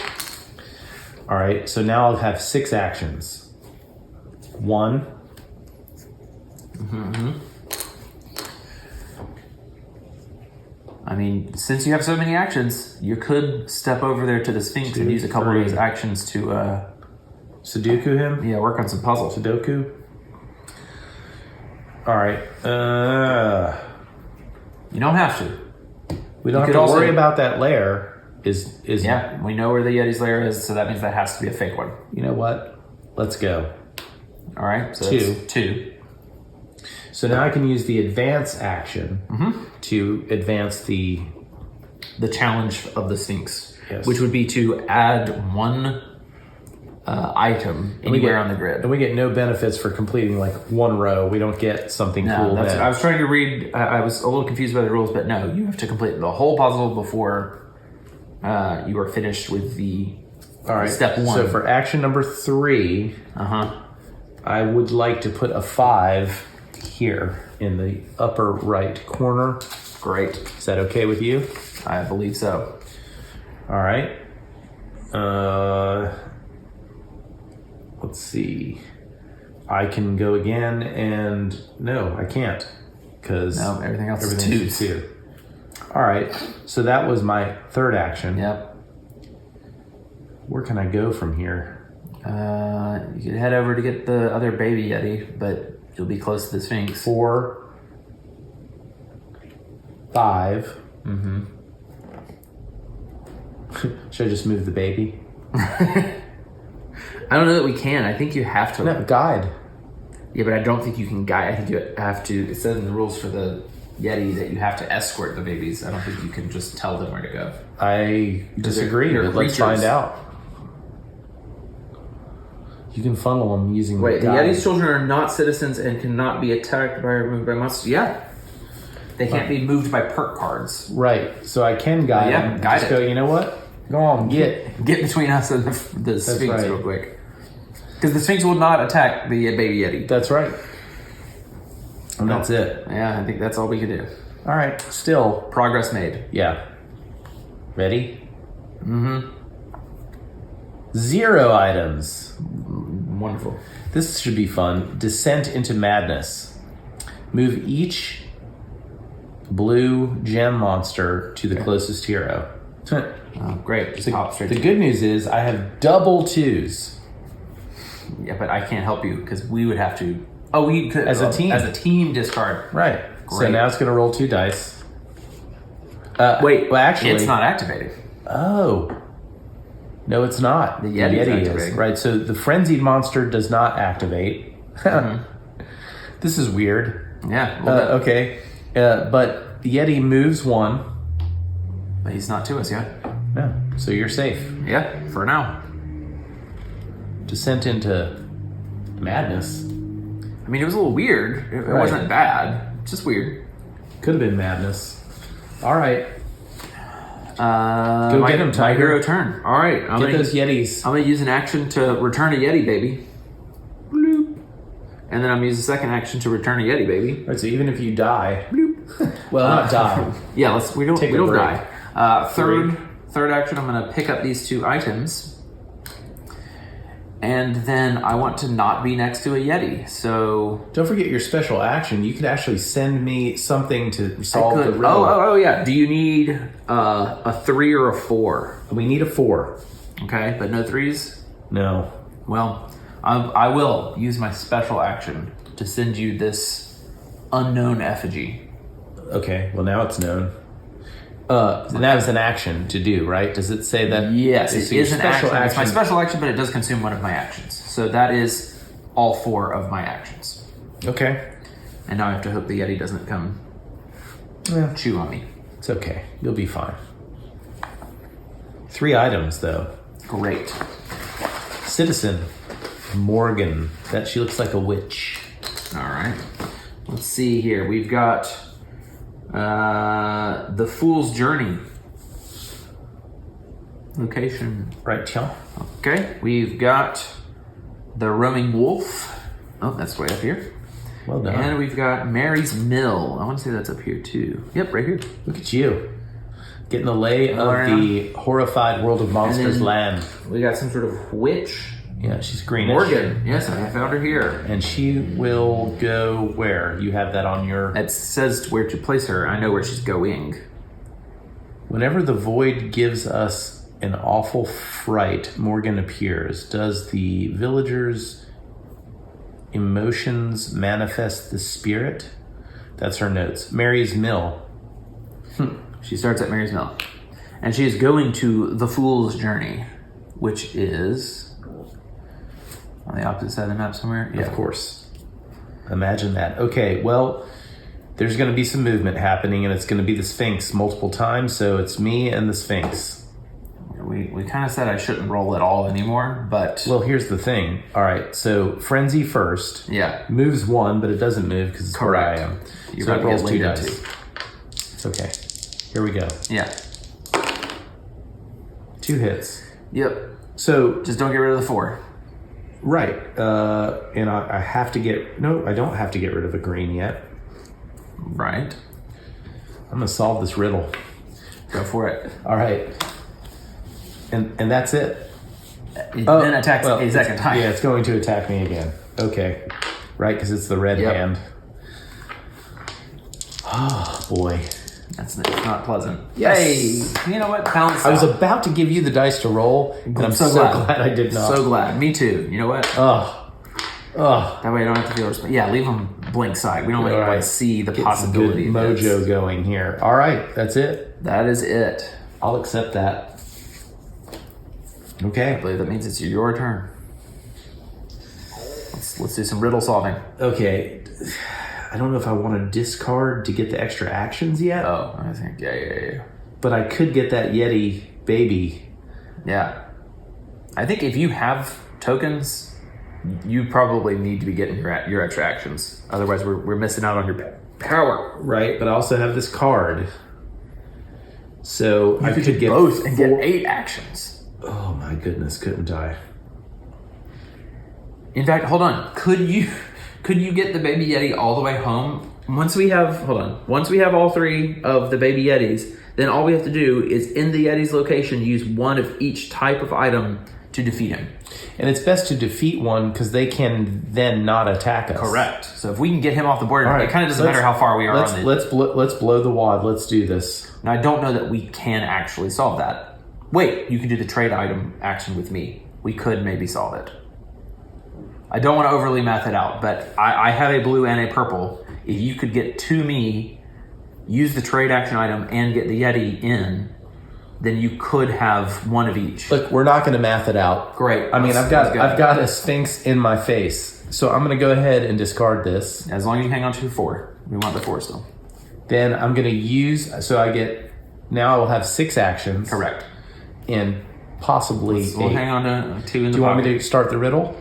S1: All right, so now I'll have 6 actions. 1.
S2: I mean, since you have so many actions, you could step over there to the Sphinx and use a couple of those actions to...
S1: Sudoku him?
S2: Yeah, work on some puzzles.
S1: Sudoku? All right.
S2: You don't have to.
S1: We don't have to worry about that lair.
S2: Yeah, we know where the Yeti's lair is, so that means that has to be a fake one.
S1: You know what? Let's go.
S2: All right, so
S1: 2.
S2: 2.
S1: So now I can use the advance action to advance the
S2: challenge of the Sphinx,
S1: yes.
S2: which would be to add 1 item anywhere on the grid.
S1: And we get no benefits for completing like 1 row. We don't get something cool.
S2: I was trying to read. I was a little confused by the rules, but no, you have to complete the whole puzzle before you are finished with the step 1.
S1: So for action number 3, I would like to put a 5 here in the upper right corner.
S2: Great.
S1: Is that okay with you?
S2: I believe so.
S1: All right. Let's see. I can go again, and no, I can't. Because
S2: everything else is 2.
S1: All right, so that was my third action.
S2: Yep.
S1: Where can I go from here?
S2: You could head over to get the other baby Yeti, but you'll be close to the Sphinx.
S1: 4, 5.
S2: Mm-hmm.
S1: Should I just move the baby?
S2: I don't know that we can. I think you have to.
S1: No, guide.
S2: Yeah, but I don't think you can guide. I think you have to. It says in the rules for the Yeti that you have to escort the babies. I don't think you can just tell them where to go.
S1: I disagree,
S2: they're
S1: but let's find out. You can funnel them using
S2: Wait, the
S1: guide.
S2: Yeti's children are not citizens and cannot be attacked by or moved by monsters. Yeah. They can't be moved by perk cards.
S1: Right, so I can guide them.
S2: Guide
S1: Just
S2: it.
S1: go, you know what? Go on, get
S2: between us and the Sphinx
S1: right.
S2: real quick. Because the Sphinx will not attack the baby Yeti.
S1: That's right. And that's it.
S2: Yeah, I think that's all we can do.
S1: All right, still.
S2: Progress made.
S1: Yeah. Ready?
S2: Mm-hmm.
S1: 0 items.
S2: Wonderful.
S1: This should be fun. Descent into madness. Move each blue gem monster to the closest hero.
S2: Oh, great. Just hop straight
S1: The
S2: to
S1: good news is I have double 2s.
S2: Yeah, but I can't help you because we would have to. Oh, we could
S1: As a team.
S2: As a team, discard.
S1: Right. So
S2: Great.
S1: now it's going to roll 2 dice.
S2: Wait,
S1: well, actually,
S2: it's not activated.
S1: Oh. No, it's not.
S2: The Yeti is
S1: is.
S2: activating.
S1: Right, so the frenzied monster does not activate.
S2: Mm-hmm.
S1: This is weird.
S2: Yeah. Well,
S1: Okay. But the Yeti moves 1.
S2: but he's not to us yet.
S1: No. So you're safe.
S2: Yeah, for now.
S1: Descent into madness.
S2: I mean, it was a little weird. It
S1: Right.
S2: wasn't bad. Just weird.
S1: Could have been madness. All right.
S2: Go
S1: get him,
S2: My
S1: Tiger.
S2: hero turn. All right.
S1: Get those Yetis.
S2: I'm going to use an action to return a Yeti, baby. Bloop. And then I'm going to use a second action to return a Yeti, baby.
S1: All right, so even if you die,
S2: Bloop.
S1: well, not die.
S2: Yeah, we don't
S1: Take a break.
S2: die. Third action, I'm going to pick up these 2 items. And then I want to not be next to a Yeti. So
S1: Don't forget your special action. You could actually send me something to solve the riddle.
S2: Oh, yeah. Do you need a 3 or a 4?
S1: We need a 4.
S2: Okay, but no 3s?
S1: No.
S2: Well, I will use my special action to send you this unknown effigy.
S1: Okay, well now it's known. And that is an action to do, right? Does it say that?
S2: Yes,
S1: So
S2: it
S1: your
S2: is an action. It's my special action, but it does consume one of my actions. So that is all 4 of my actions.
S1: Okay.
S2: And now I have to hope the Yeti doesn't come
S1: Yeah.
S2: chew on me.
S1: It's okay. You'll be fine. 3 items, though.
S2: Great.
S1: Citizen Morgan. That she looks like a witch.
S2: All right. Let's see here. We've got the Fool's Journey. Location.
S1: Right, y'all?
S2: Okay. We've got the Roaming Wolf. Oh, that's way up here.
S1: Well done.
S2: And we've got Mary's Mill. I want to say that's up here too. Yep, right here.
S1: Look at you. Getting the lay of the horrified world of monsters
S2: then-
S1: land.
S2: We got some sort of witch.
S1: Yeah, she's greenish.
S2: Morgan. Yes, I found her here.
S1: And she will go where? You have that on your...
S2: It says where to place her. I know where she's going.
S1: Whenever the void gives us an awful fright, Morgan appears. Does the villagers' emotions manifest the spirit? That's her notes. Mary's Mill.
S2: She starts at Mary's Mill. And she is going to the Fool's Journey, which is on the opposite side of the map somewhere.
S1: Of course. Imagine that. Okay, well, there's going to be some movement happening, and it's going to be the Sphinx multiple times, so it's me and the Sphinx.
S2: We kind of said I shouldn't roll at all anymore, but...
S1: Well, here's the thing. All right, so Frenzy first.
S2: Yeah.
S1: Moves 1, but it doesn't move because it's
S2: Correct.
S1: where I am.
S2: You're
S1: So
S2: about
S1: it
S2: to
S1: rolls
S2: get
S1: 2
S2: laid
S1: dice.
S2: into.
S1: It's okay. Here we go.
S2: Yeah.
S1: 2 hits.
S2: Yep.
S1: So,
S2: Just don't get rid of the 4.
S1: right. And I have to get... No, I don't have to get rid of a green yet.
S2: Right.
S1: I'm going to solve this riddle.
S2: Go for it.
S1: All right. And that's it.
S2: It then attacks a second time.
S1: Yeah, it's going to attack me again. Okay. Right, because it's the red hand. Oh, boy.
S2: It's not pleasant.
S1: Yes.
S2: Hey, you know what? Balance
S1: I was about to give you the dice to roll, and I'm so glad I did not.
S2: So glad. Me too. You know what? That way I don't have to feel responsible. Yeah, leave them blank side. We don't let anybody see the possibility.
S1: Good mojo going here. All right, that's it.
S2: That is it.
S1: I'll accept that. Okay.
S2: I believe that means it's your turn. Let's do some riddle solving.
S1: Okay. I don't know if I want to discard to get the extra actions yet.
S2: Oh, I think, yeah.
S1: But I could get that Yeti baby.
S2: Yeah. I think if you have tokens, you probably need to be getting your extra actions. Otherwise, we're missing out on your power.
S1: Right, but I also have this card. So I could get
S2: both and get 8 actions.
S1: Oh my goodness, couldn't I?
S2: In fact, hold on. Could you get the baby Yeti all the way home? Once we have all 3 of the baby Yetis, then all we have to do is in the Yeti's location use one of each type of item to defeat him.
S1: And it's best to defeat one because they can then not attack us.
S2: Correct. So if we can get him off the board, it kind of doesn't matter how far we are on the...
S1: Let's blow the wad. Let's do this.
S2: Now, I don't know that we can actually solve that. Wait, you can do the trade item action with me. We could maybe solve it. I don't want to overly math it out, but I have a blue and a purple. If you could get to me, use the trade action item, and get the Yeti in, then you could have one of each.
S1: Look, we're not going to math it out.
S2: Great.
S1: I mean, I've got a Sphinx in my face, so I'm going to go ahead and discard this.
S2: As long as you hang on to 4. We want the 4 still.
S1: Then I'm going to use, so I get, now I will have 6 actions.
S2: Correct.
S1: And possibly
S2: we'll hang on to 2 in the
S1: Do you want me to start the riddle?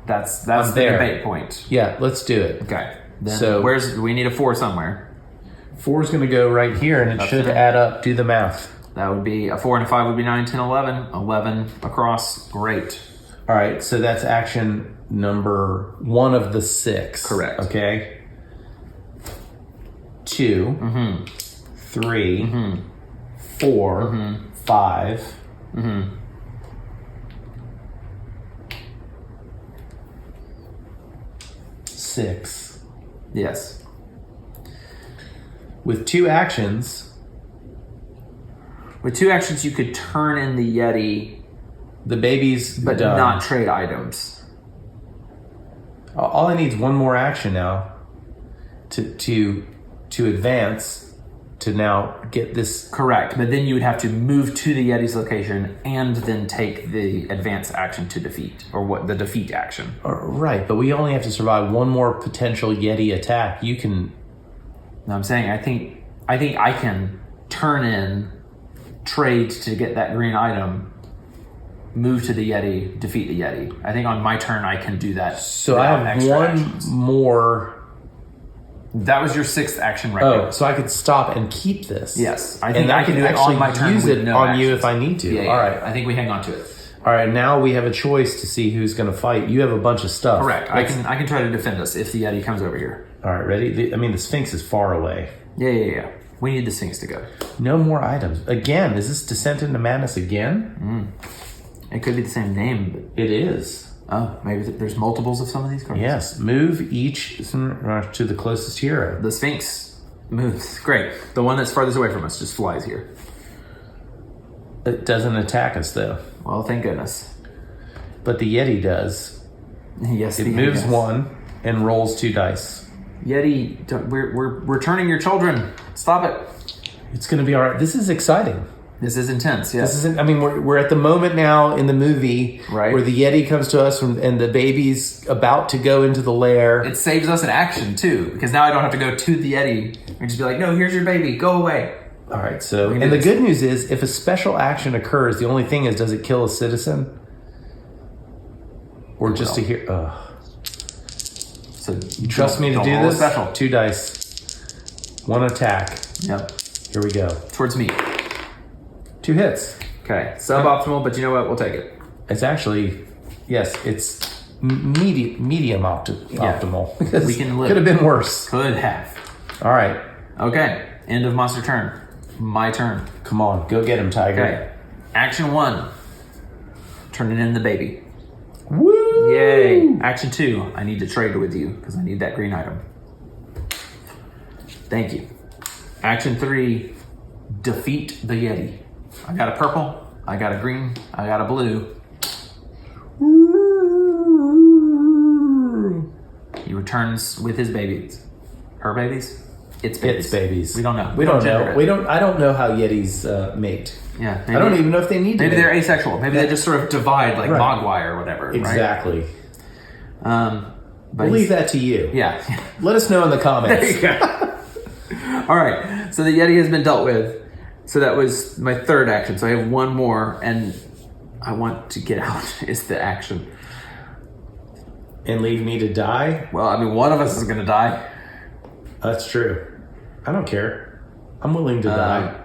S2: That's the debate point.
S1: Yeah, let's do it.
S2: Okay. Then we need a 4 somewhere.
S1: 4 is going to go right here, and it should add up. Do the math.
S2: That would be a 4 and a 5 would be 9, 10, 11. 11 across. Great.
S1: All right, so that's action number 1 of the 6.
S2: Correct.
S1: Okay. 2, 3, 4, 5. 6.
S2: Yes.
S1: With 2 actions.
S2: With 2 actions, you could turn in the Yeti.
S1: The baby's
S2: but
S1: done.
S2: Not trade items.
S1: All I need is 1 more action now to advance to now get this.
S2: Correct, but then you would have to move to the Yeti's location and then take the advance action to defeat, or the defeat action.
S1: Right, but we only have to survive 1 more potential Yeti attack. You can.
S2: No, I'm saying I think I can turn in, trade to get that green item, move to the Yeti, defeat the Yeti. I think on my turn I can do that.
S1: So I have 1 actions. More.
S2: That was your 6th action right
S1: now. So I could stop and keep this.
S2: Yes. I think I can do it on my turn.
S1: Use it on you if I need to.
S2: Yeah,
S1: all right.
S2: I think we hang on to it.
S1: All right, now we have a choice to see who's going to fight. You have a bunch of stuff.
S2: Correct. I can try to defend us if the Yeti comes over here.
S1: All right, ready? The Sphinx is far away.
S2: Yeah. We need the Sphinx to go.
S1: No more items. Again, is this Descent into Madness again?
S2: It could be the same name. But...
S1: It is.
S2: Oh, maybe there's multiples of some of these cards?
S1: Yes. Move each to the closest hero.
S2: The Sphinx moves. Great. The one that's farthest away from us just flies here.
S1: It doesn't attack us, though.
S2: Well, thank goodness.
S1: But the Yeti does.
S2: Yes,
S1: it moves 1 and rolls 2 dice.
S2: Yeti, we're returning your children. Stop it.
S1: It's going to be all right. This is exciting.
S2: This is intense, yes.
S1: We're at the moment now in the movie where the Yeti comes to us and the baby's about to go into the lair.
S2: It saves us an action, too, because now I don't have to go to the Yeti and just be like, no, here's your baby, go away.
S1: All right, so, and the good news is, if a special action occurs, the only thing is, does it kill a citizen? Or just a hero? So you trust me to do this?
S2: Special.
S1: 2 dice. 1 attack.
S2: Yep.
S1: Here we go.
S2: Towards me.
S1: 2 hits.
S2: Okay. Suboptimal, but you know what? We'll take it.
S1: It's actually, yes, it's medium optimal.
S2: We can live.
S1: Could have been worse.
S2: Could have.
S1: All right.
S2: Okay. End of monster turn. My turn.
S1: Come on, go get him, Tiger.
S2: Okay. Action 1. Turning in the baby.
S1: Woo!
S2: Yay. Action 2. I need to trade with you because I need that green item. Thank you. Action 3. Defeat the Yeti. I got a purple. I got a green. I got a blue. He returns with his babies. Her babies? Its babies.
S1: Its babies.
S2: We don't know.
S1: We don't know. I don't know how Yetis mate.
S2: Yeah.
S1: I don't even know if they need to.
S2: Maybe they're asexual. Maybe they just sort of divide like Mogwai or whatever.
S1: Exactly.
S2: Right?
S1: We'll leave that to you.
S2: Yeah.
S1: Let us know in the comments.
S2: There you go. All right. So the Yeti has been dealt with. So that was my third action. So I have one more, and I want to get out is the action.
S1: And leave me to die?
S2: Well, I mean, one of us is going to die.
S1: That's true. I don't care. I'm willing to die.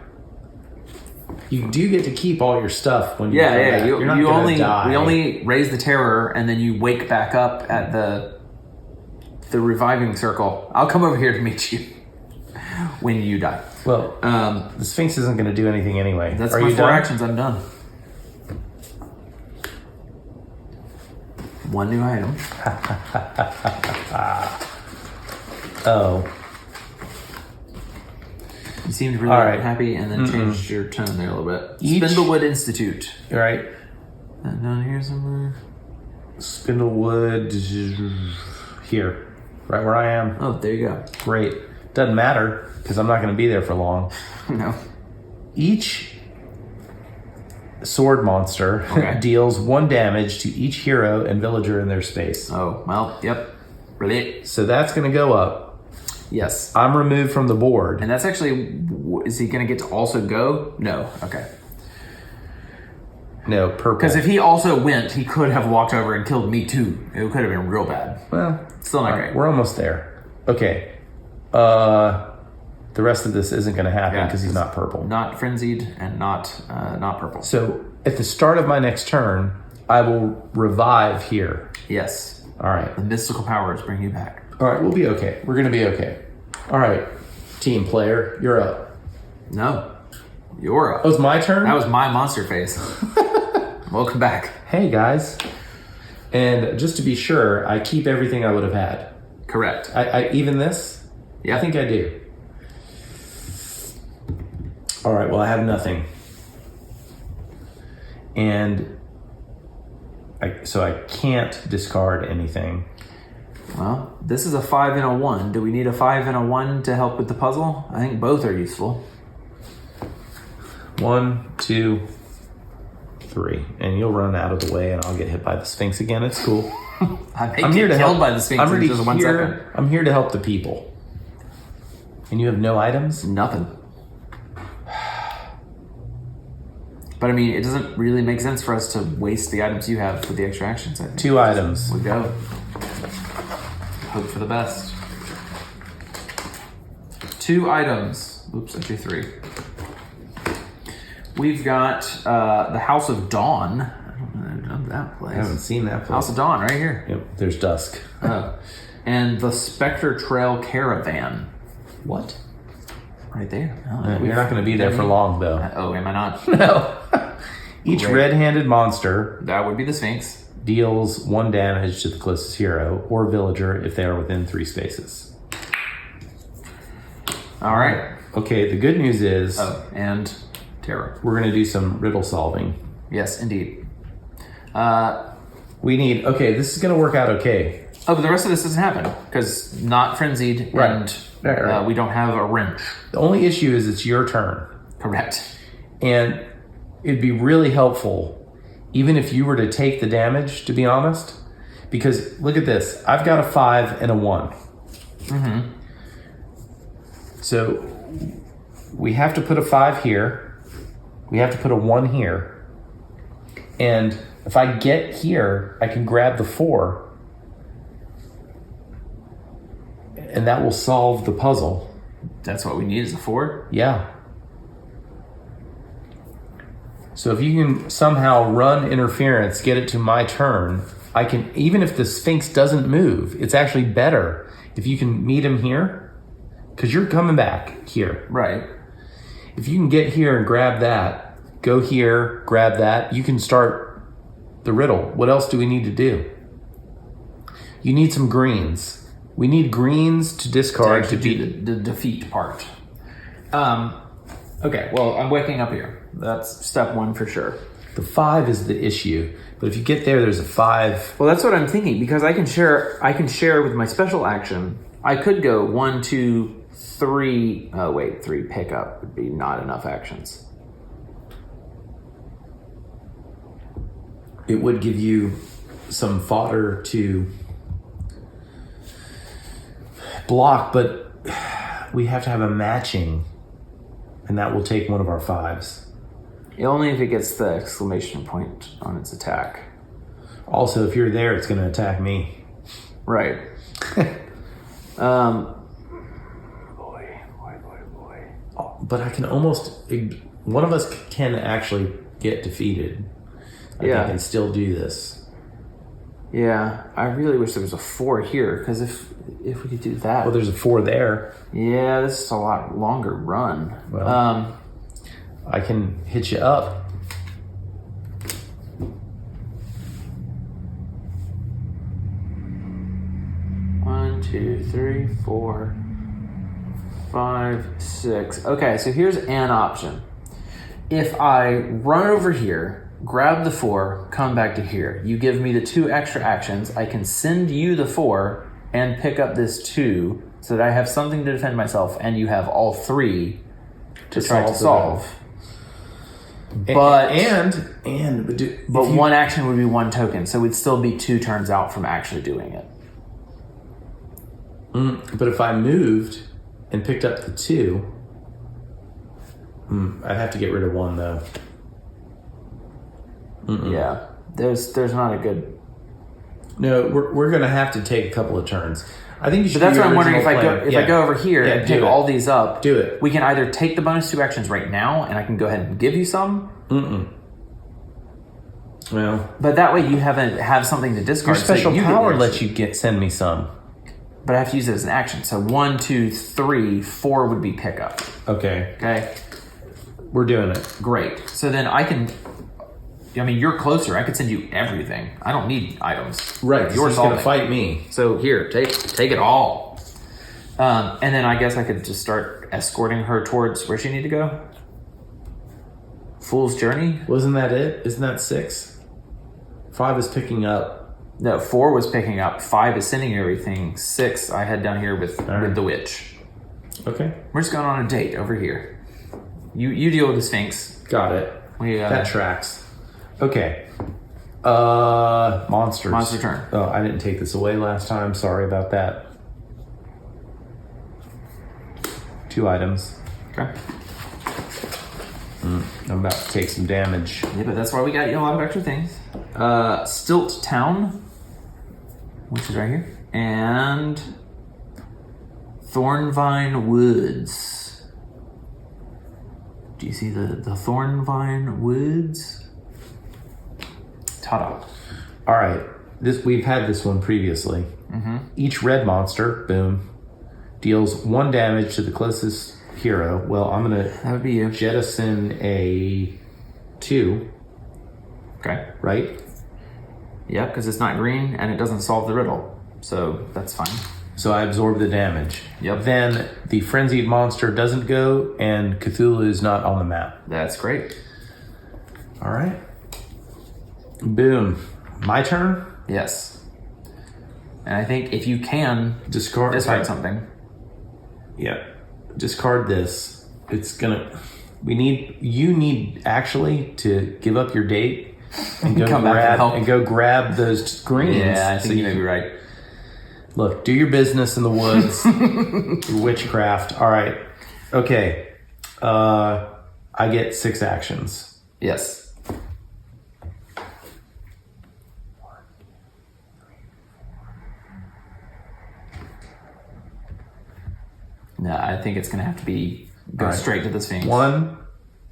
S1: You do get to keep all your stuff when you come back. You're not going to die.
S2: We only raise the terror, and then you wake back up at the reviving circle. I'll come over here to meet you when you die.
S1: Well, the Sphinx isn't going to do anything anyway.
S2: That's my 4 actions. I'm done. One new item.
S1: Oh.
S2: You seemed really happy and then changed your tone there a little bit. Spindlewood Institute.
S1: Right.
S2: Down here somewhere.
S1: Spindlewood. Here. Right where I am.
S2: Oh, there you go.
S1: Great. Doesn't matter because I'm not going to be there for long.
S2: No.
S1: Each sword monster deals 1 damage to each hero and villager in their space.
S2: Oh, well, yep. Really?
S1: So that's going to go up.
S2: Yes.
S1: I'm removed from the board.
S2: And that's actually, is he going to get to also go? No. Okay.
S1: No, purple.
S2: Because if he also went, he could have walked over and killed me too. It could have been real bad.
S1: Well,
S2: still not great.
S1: We're almost there. Okay. The rest of this isn't going to happen because he's not purple.
S2: Not frenzied and not purple.
S1: So at the start of my next turn, I will revive here.
S2: Yes.
S1: All right.
S2: The mystical powers bring you back.
S1: All right, we'll be okay. We're going to be okay. All right, team player, you're up.
S2: No, you're up.
S1: Oh, it's my turn?
S2: That was my monster face. Welcome back.
S1: Hey, guys. And just to be sure, I keep everything I would have had.
S2: Correct.
S1: I even this?
S2: Yeah.
S1: I think I do. All right, well, I have nothing. And so I can't discard anything.
S2: Well, this is a 5 and a 1. Do we need a 5 and a 1 to help with the puzzle? I think both are useful.
S1: 1, 2, 3. And you'll run out of the way and I'll get hit by the Sphinx again. It's cool.
S2: I'm here to help by the Sphinx in just 1 second.
S1: I'm here to help the people. And you have no items?
S2: Nothing. But I mean, it doesn't really make sense for us to waste the items you have for the extra actions. I think.
S1: 2 items.
S2: We go. Hope for the best. 2 items. Oops, I drew 3. We've got the House of Dawn. I don't know that place.
S1: I haven't seen that place.
S2: House of Dawn, right here.
S1: Yep, there's dusk.
S2: And the Spectre Trail Caravan.
S1: What?
S2: Right there.
S1: You're not going to be there for long, though.
S2: Oh, am I not?
S1: No. Each red-handed monster
S2: that would be the Sphinx
S1: deals 1 damage to the closest hero or villager if they are within 3 spaces.
S2: All right.
S1: Okay, the good news is...
S2: and terror.
S1: We're going to do some riddle solving.
S2: Yes, indeed.
S1: We need... Okay, this is going to work out okay.
S2: Oh, but the rest of this doesn't happen because not frenzied and we don't have a wrench.
S1: The only issue is it's your turn.
S2: Correct.
S1: And it'd be really helpful even if you were to take the damage, to be honest, because look at this. I've got a 5 and a 1.
S2: Mm-hmm.
S1: So we have to put a 5 here. We have to put a 1 here. And if I get here, I can grab the 4. And that will solve the puzzle.
S2: That's what we need is a 4?
S1: Yeah. So if you can somehow run interference, get it to my turn, I can, even if the Sphinx doesn't move, it's actually better if you can meet him here, because you're coming back here.
S2: Right.
S1: if you can get here and grab that, go here, grab that, you can start the riddle. What else do we need to do? You need some greens. We need greens to discard to
S2: do the defeat part. Okay, well, I'm waking up here. That's step 1 for sure.
S1: The 5 is the issue, but if you get there, there's a 5.
S2: Well, that's what I'm thinking, because I can share with my special action. I could go 1, 2, 3. Oh wait, 3 pickup would be not enough actions.
S1: It would give you some fodder to block, but we have to have a matching, and that will take one of our 5s.
S2: Only if it gets the exclamation point on its attack.
S1: Also, if you're there, it's going to attack me.
S2: Right. Boy.
S1: But I can almost... One of us can actually get defeated. I think, and still do this.
S2: Yeah, I really wish there was a 4 here, because if we could do that...
S1: Well, there's a 4 there.
S2: Yeah, this is a lot longer run.
S1: Well, I can hit you up.
S2: One, 2, 3, 4, 5, 6. Okay, so here's an option. If I run over here, grab the 4, come back to here, you give me the 2 extra actions, I can send you the 4 and pick up this 2 so that I have something to defend myself, and you have all 3 to try to solve. But one action would be 1 token, so we'd still be 2 turns out from actually doing it.
S1: But if I moved and picked up the 2, I'd have to get rid of 1 though.
S2: Yeah, there's not a good.
S1: No, we're gonna have to take a couple of turns. I think you should.
S2: But that's what I'm wondering. If I go over here and pick all these up,
S1: do it.
S2: We can either take the bonus 2 actions right now, and I can go ahead and give you some.
S1: Well,
S2: but that way you have something to discard.
S1: Your special power lets you send me some.
S2: But I have to use it as an action. So 1, 2, 3, 4 would be pickup. Okay.
S1: We're doing it.
S2: Great. So then I can. I mean, you're closer. I could send you everything. I don't need items.
S1: Right. You're going to fight me.
S2: So here, take it all. And then I guess I could just start escorting her towards where she need to go. Fool's Journey.
S1: Wasn't that it? Isn't that 6? 5 is picking up.
S2: No, 4 was picking up. 5 is sending you everything. 6 I had down here with the witch.
S1: Okay.
S2: We're just going on a date over here. You deal with the Sphinx.
S1: Got it. That tracks. Okay. Monsters.
S2: Monster turn.
S1: Oh, I didn't take this away last time. Sorry about that. 2 items.
S2: Okay.
S1: I'm about to take some damage.
S2: Yeah, but that's why we got you a lot of extra things. Stilt Town, which is right here, and Thornvine Woods. Do you see the Thornvine Woods? Ta-da.
S1: All right. We've had this one previously. Each red monster, boom, deals 1 damage to the closest hero. Well, I'm going to jettison a 2.
S2: Okay.
S1: Right?
S2: Yeah, because it's not green and it doesn't solve the riddle. So that's fine.
S1: So I absorb the damage.
S2: Yep.
S1: Then the frenzied monster doesn't go and Cthulhu is not on the map.
S2: That's great.
S1: All right. Boom. My turn?
S2: Yes. And I think if you can discard something.
S1: Yeah. Discard this. It's gonna. You need actually to give up your date and go grab those greens.
S2: Yeah, I think you may be right.
S1: Look, do your business in the woods. Your witchcraft. All right. Okay. I get 6 actions.
S2: Yes. No, I think it's going to have to go straight to the Sphinx.
S1: 1,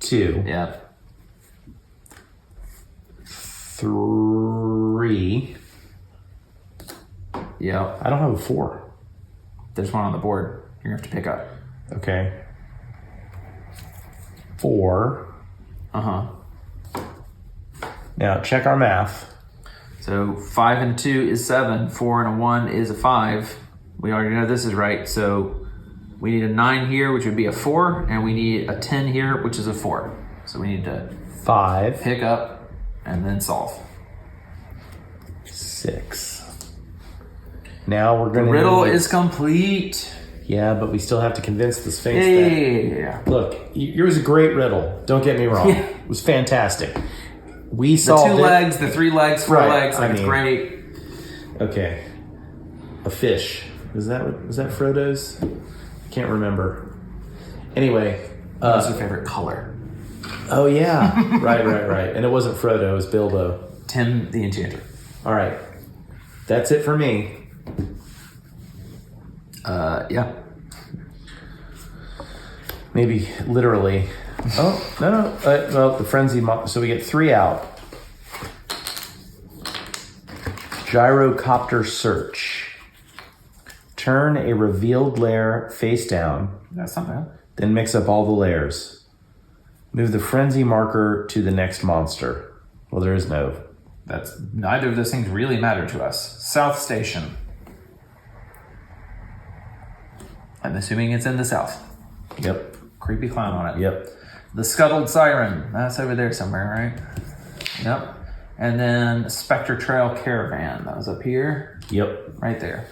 S1: 2.
S2: Yeah.
S1: 3.
S2: Yep.
S1: I don't have a 4.
S2: There's one on the board. You're going to have to pick up.
S1: Okay. 4. Now check our math.
S2: So 5 and 2 is 7. 4 and a 1 is a 5. We already know this is right. So we need a 9 here, which would be a 4, and we need a 10 here, which is a 4. So we need to
S1: 5.
S2: pick up and then solve.
S1: 6. Now we're going to...
S2: The riddle is complete.
S1: Yeah, but we still have to convince the Sphinx
S2: Yeah.
S1: Look, yours is a great riddle. Don't get me wrong. It was fantastic. We
S2: The
S1: solved
S2: 2 legs, the 3 legs, 4 legs. It's great.
S1: Okay. A fish. Was that Frodo's? I can't remember. Anyway.
S2: What's your favorite color?
S1: Oh, yeah. Right. And it wasn't Frodo. It was Bilbo.
S2: Tim the Enchanter.
S1: All right. That's it for me.
S2: Yeah.
S1: Maybe literally. Oh, no. Well, the frenzy. So we get 3 out. Gyrocopter search. Turn a revealed layer face down.
S2: That's not bad.
S1: Then mix up all the layers. Move the frenzy marker to the next monster. Well, there is no.
S2: That's neither of those things really matter to us. South Station. I'm assuming it's in the south.
S1: Yep.
S2: Creepy clown on it.
S1: Yep.
S2: The Scuttled Siren. That's over there somewhere, right? Yep. And then Spectre Trail Caravan. That was up here.
S1: Yep.
S2: Right there.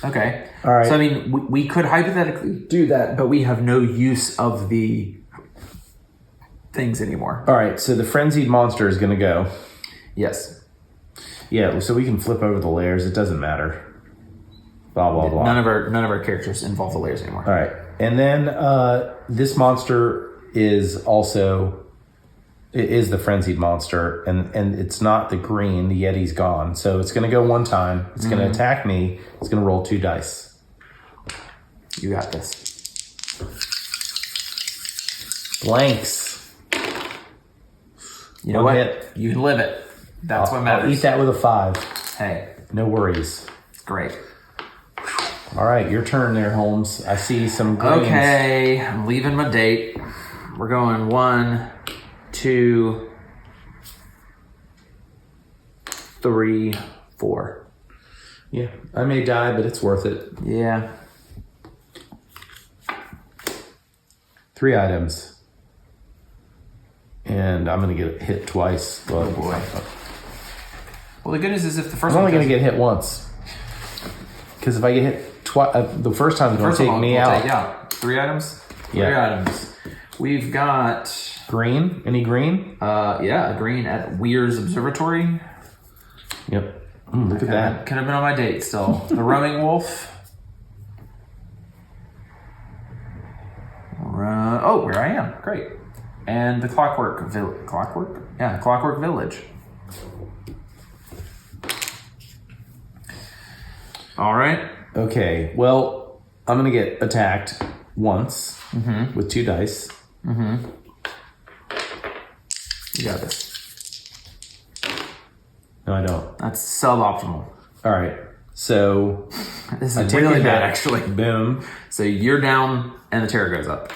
S2: Okay.
S1: All right.
S2: So, I mean, we could hypothetically do that, but we have no use of the things anymore.
S1: All right. So the frenzied monster is going to go.
S2: Yes.
S1: Yeah. So we can flip over the layers. It doesn't matter. Blah, blah, blah.
S2: None of our characters involve the layers anymore.
S1: All right. And then this monster is also... It is the frenzied monster, and it's not the green. The Yeti's gone. So it's going to go 1 time. It's going to attack me. It's going to roll 2 dice.
S2: You got this.
S1: Blanks.
S2: You know
S1: One
S2: what?
S1: hit.
S2: You can live it. That's what matters.
S1: I'll eat that with a 5.
S2: Hey.
S1: No worries.
S2: It's great.
S1: All right, your turn there, Holmes. I see some greens.
S2: Okay, I'm leaving my date. We're going 1, 2, 3, 4.
S1: Yeah, I may die, but it's worth it.
S2: Yeah.
S1: 3 items. And I'm going to get hit twice. Well,
S2: Oh boy. Well, the good news is if the first
S1: I'm
S2: one
S1: only going to get hit once. Because if I get hit twice, the first time it's going to take me out.
S2: Yeah. 3 items?
S1: Yeah.
S2: 3 items. We've got...
S1: Green? Any green?
S2: Yeah, a green at Weir's Observatory.
S1: Yep. Look at that.
S2: Could have been on my date still. The Roaming Wolf. Oh, where I am. Great. And the Clockwork Village. Clockwork? Yeah, Clockwork Village. All right.
S1: Okay, well, I'm going to get attacked once with 2 dice.
S2: You got this.
S1: No, I don't.
S2: That's suboptimal.
S1: All right, so
S2: This
S1: I
S2: is
S1: take
S2: really
S1: a
S2: bad,
S1: hit.
S2: actually.
S1: Boom.
S2: So you're down, and the terror goes up.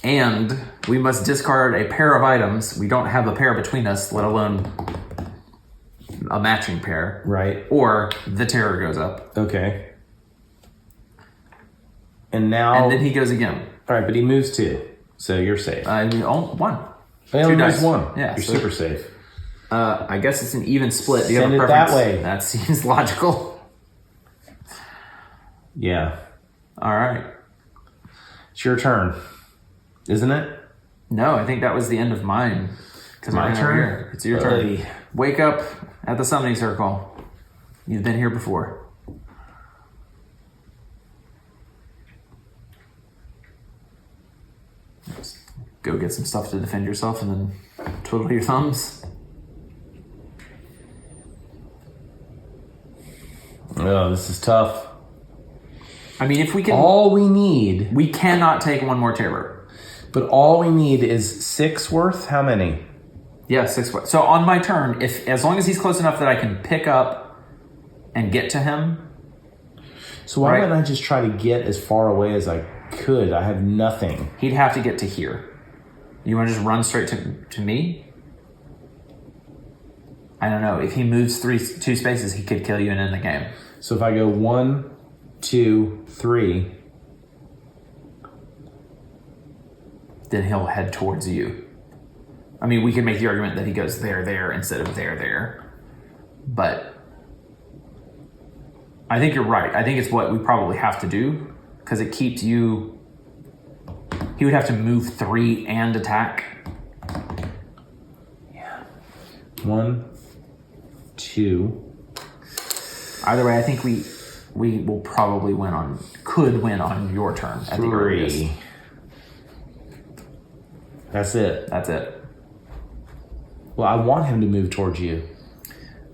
S2: And we must discard a pair of items. We don't have a pair between us, let alone a matching pair.
S1: Right.
S2: Or the terror goes up.
S1: Okay. And now...
S2: And then he goes again.
S1: All right, but he moves 2, so you're safe.
S2: One.
S1: He only
S2: 2
S1: moves
S2: dice.
S1: 1.
S2: Yeah,
S1: You're
S2: so-
S1: super safe.
S2: I guess it's an even split. Do you
S1: Send
S2: have a
S1: it that
S2: preference?
S1: way.
S2: That seems logical.
S1: Yeah.
S2: All right.
S1: It's your turn, isn't it?
S2: No, I think that was the end of mine. Because
S1: My turn?
S2: Here. It's your turn. Wake up at the summoning circle. You've been here before. Just go get some stuff to defend yourself and then twiddle your thumbs.
S1: Oh, this is tough.
S2: I mean, if we can...
S1: All we need...
S2: We cannot take one more terror.
S1: But all we need is 6 worth? How many?
S2: Yeah, 6. So on my turn, as long as he's close enough that I can pick up and get to him...
S1: So why
S2: Right.
S1: wouldn't I just try to get as far away as I could. I have nothing.
S2: He'd have to get to here. You want to just run straight to me? I don't know. If he moves 2 spaces, he could kill you and end the game.
S1: So if I go 1, 2, 3...
S2: then he'll head towards you. I mean, we could make the argument that he goes there, instead of there. But I think you're right. I think it's what we probably have to do, because it keeps you... He would have to move 3 and attack.
S1: Yeah. 1, 2.
S2: Either way, I think we will probably could win on your turn at the earliest.
S1: 3. That's it.
S2: That's it.
S1: Well, I want him to move towards you.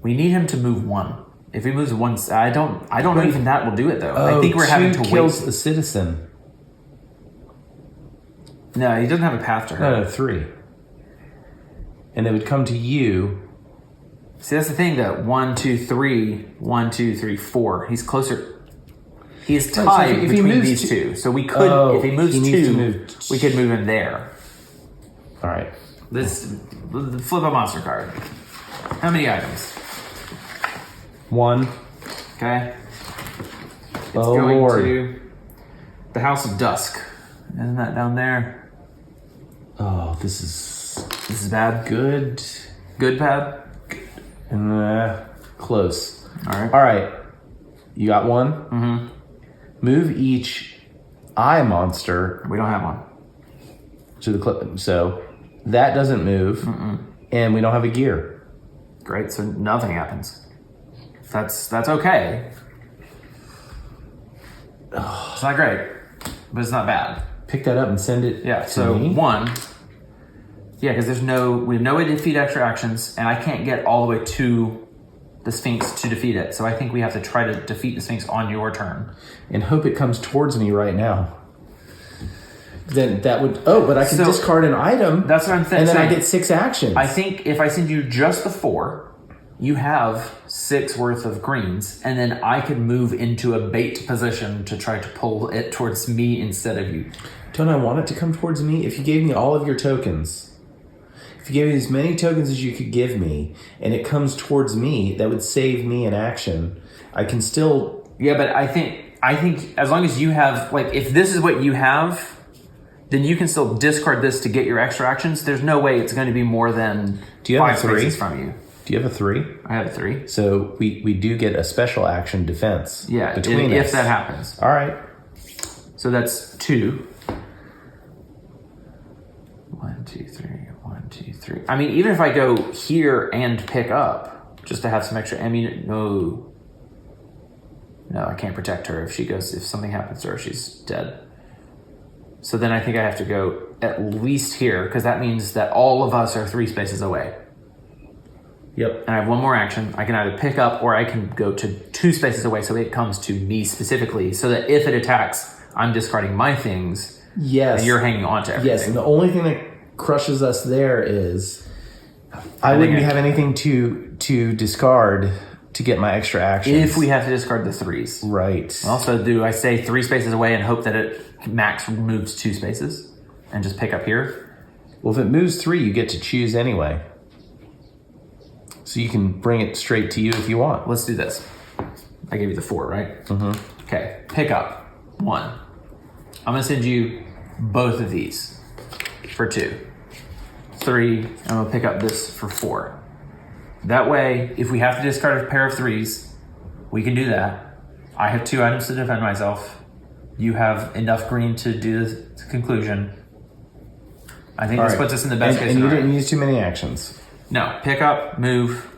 S2: We need him to move 1. If he moves 1, I don't know even that will do it though. I think we're having to
S1: kills
S2: wait.
S1: a citizen.
S2: No, he doesn't have a path to her.
S1: No, 3. And it would come to you.
S2: See, that's the thing though. 1, 2, 3. 1, 2, 3, 4. He's closer. He is tied between these two. So we could, if he moves 2, we could move him there.
S1: All right.
S2: Flip a monster card. How many items?
S1: 1.
S2: Okay. It's
S1: Oh,
S2: going
S1: Lord.
S2: to the House of Dusk. Isn't that down there?
S1: Oh, this is
S2: bad.
S1: good.
S2: Good, bad.
S1: Close.
S2: All
S1: right. You got 1?
S2: Mm-hmm.
S1: Move each eye monster.
S2: We don't have one.
S1: To the clip. So that doesn't move.
S2: Mm-mm.
S1: And we don't have a gear.
S2: Great. So nothing happens. That's okay. It's not great, but it's not bad.
S1: Pick that up and send it.
S2: Yeah.
S1: To
S2: So
S1: me.
S2: 1. Yeah, because we have no way to defeat extra actions, and I can't get all the way to the Sphinx to defeat it. So I think we have to try to defeat the Sphinx on your turn.
S1: And hope it comes towards me right now. Then that would... Oh, but I can discard an item.
S2: That's what I'm thinking.
S1: And then I get 6 actions.
S2: I think if I send you just the 4, you have 6 worth of greens, and then I could move into a bait position to try to pull it towards me instead of you.
S1: Don't I want it to come towards me? If you gave me all of your tokens... If you gave me as many tokens as you could give me, and it comes towards me, that would save me an action. I can still...
S2: Yeah, but I think as long as you have... Like, if this is what you have, then you can still discard this to get your extra actions. There's no way it's going to be more than 5 spaces from you.
S1: Do you have a 3?
S2: I have a 3.
S1: So we do get a special action defense.
S2: Yeah,
S1: between
S2: if
S1: us.
S2: that happens.
S1: All right.
S2: So that's 2. 1, 2, 3. 1, 2, 3. I mean, even if I go here and pick up, just to have some extra no, I can't protect her. If something happens to her, she's dead. So then I think I have to go at least here, because that means that all of us are 3 spaces away.
S1: Yep.
S2: And I have 1 more action. I can either pick up or I can go to 2 spaces away, so it comes to me specifically, so that if it attacks, I'm discarding my things.
S1: Yes.
S2: And you're hanging on to everything.
S1: Yes, and the only thing that crushes us there is I wouldn't have anything to discard to get my extra actions.
S2: If we have to discard the 3s.
S1: Right.
S2: Also, do I say 3 spaces away and hope that it max moves 2 spaces and just pick up here?
S1: Well, if it moves 3, you get to choose anyway. So you can bring it straight to you if you want.
S2: Let's do this. I gave you the 4, right?
S1: Mm-hmm.
S2: Okay, pick up 1. I'm going to send you both of these for 2. 3, I'm going to pick up this for 4. That way, if we have to discard a pair of 3s, we can do that. I have 2 items to defend myself. You have enough green to do the conclusion. I think this puts us in the best case scenario.
S1: And you didn't use too many actions.
S2: No, pick up, move,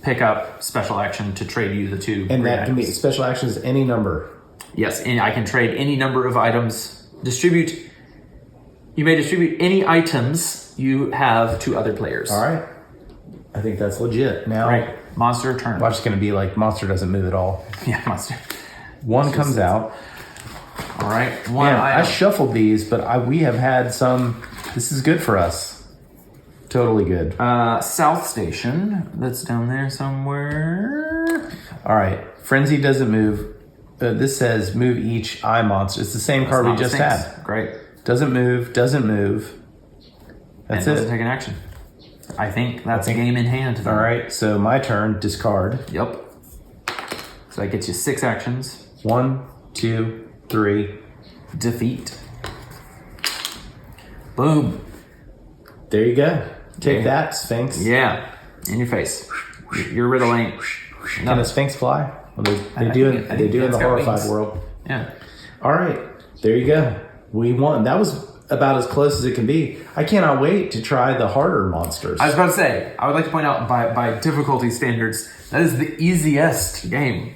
S2: pick up, special action to trade you the 2
S1: And that
S2: items.
S1: can be special actions any number.
S2: Yes, and I can trade any number of items. You may distribute any items you have to other players.
S1: All right. I think that's legit. Now,
S2: Right. Monster turn.
S1: Watch, it's going to be like monster doesn't move at all.
S2: Yeah, monster.
S1: 1 comes out.
S2: All right. 1
S1: Man,
S2: item.
S1: I shuffled these, but we have had some. This is good for us. Totally good.
S2: South Station. That's down there somewhere.
S1: All right. Frenzy doesn't move. This says move each eye monster. It's the same card we just had.
S2: Great.
S1: Doesn't move. Doesn't move. That's
S2: and
S1: it.
S2: Doesn't take an action. I think that's a game in hand. Then.
S1: All right. So my turn. Discard.
S2: Yep. So that gets you 6 actions.
S1: 1, 2, 3.
S2: Defeat. Boom.
S1: There you go. Take that, Sphinx.
S2: Yeah. In your face. Your riddle ain't.
S1: Can a Sphinx fly? Well, they do in the Horrified world.
S2: Yeah.
S1: All right. There you go. We won. That was about as close as it can be. I cannot wait to try the harder monsters.
S2: I was about to say, I would like to point out by difficulty standards, that is the easiest game.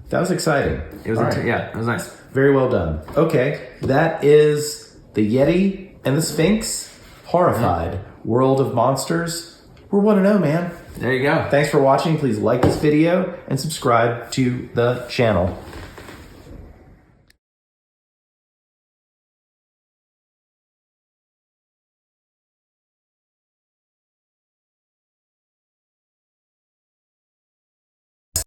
S1: That was exciting.
S2: It was it was nice.
S1: Very well done. Okay. That is the Yeti and the Sphinx. Horrified. World of Monsters. We're 1-0, man.
S2: There you go.
S1: Thanks for watching. Please like this video and subscribe to the channel.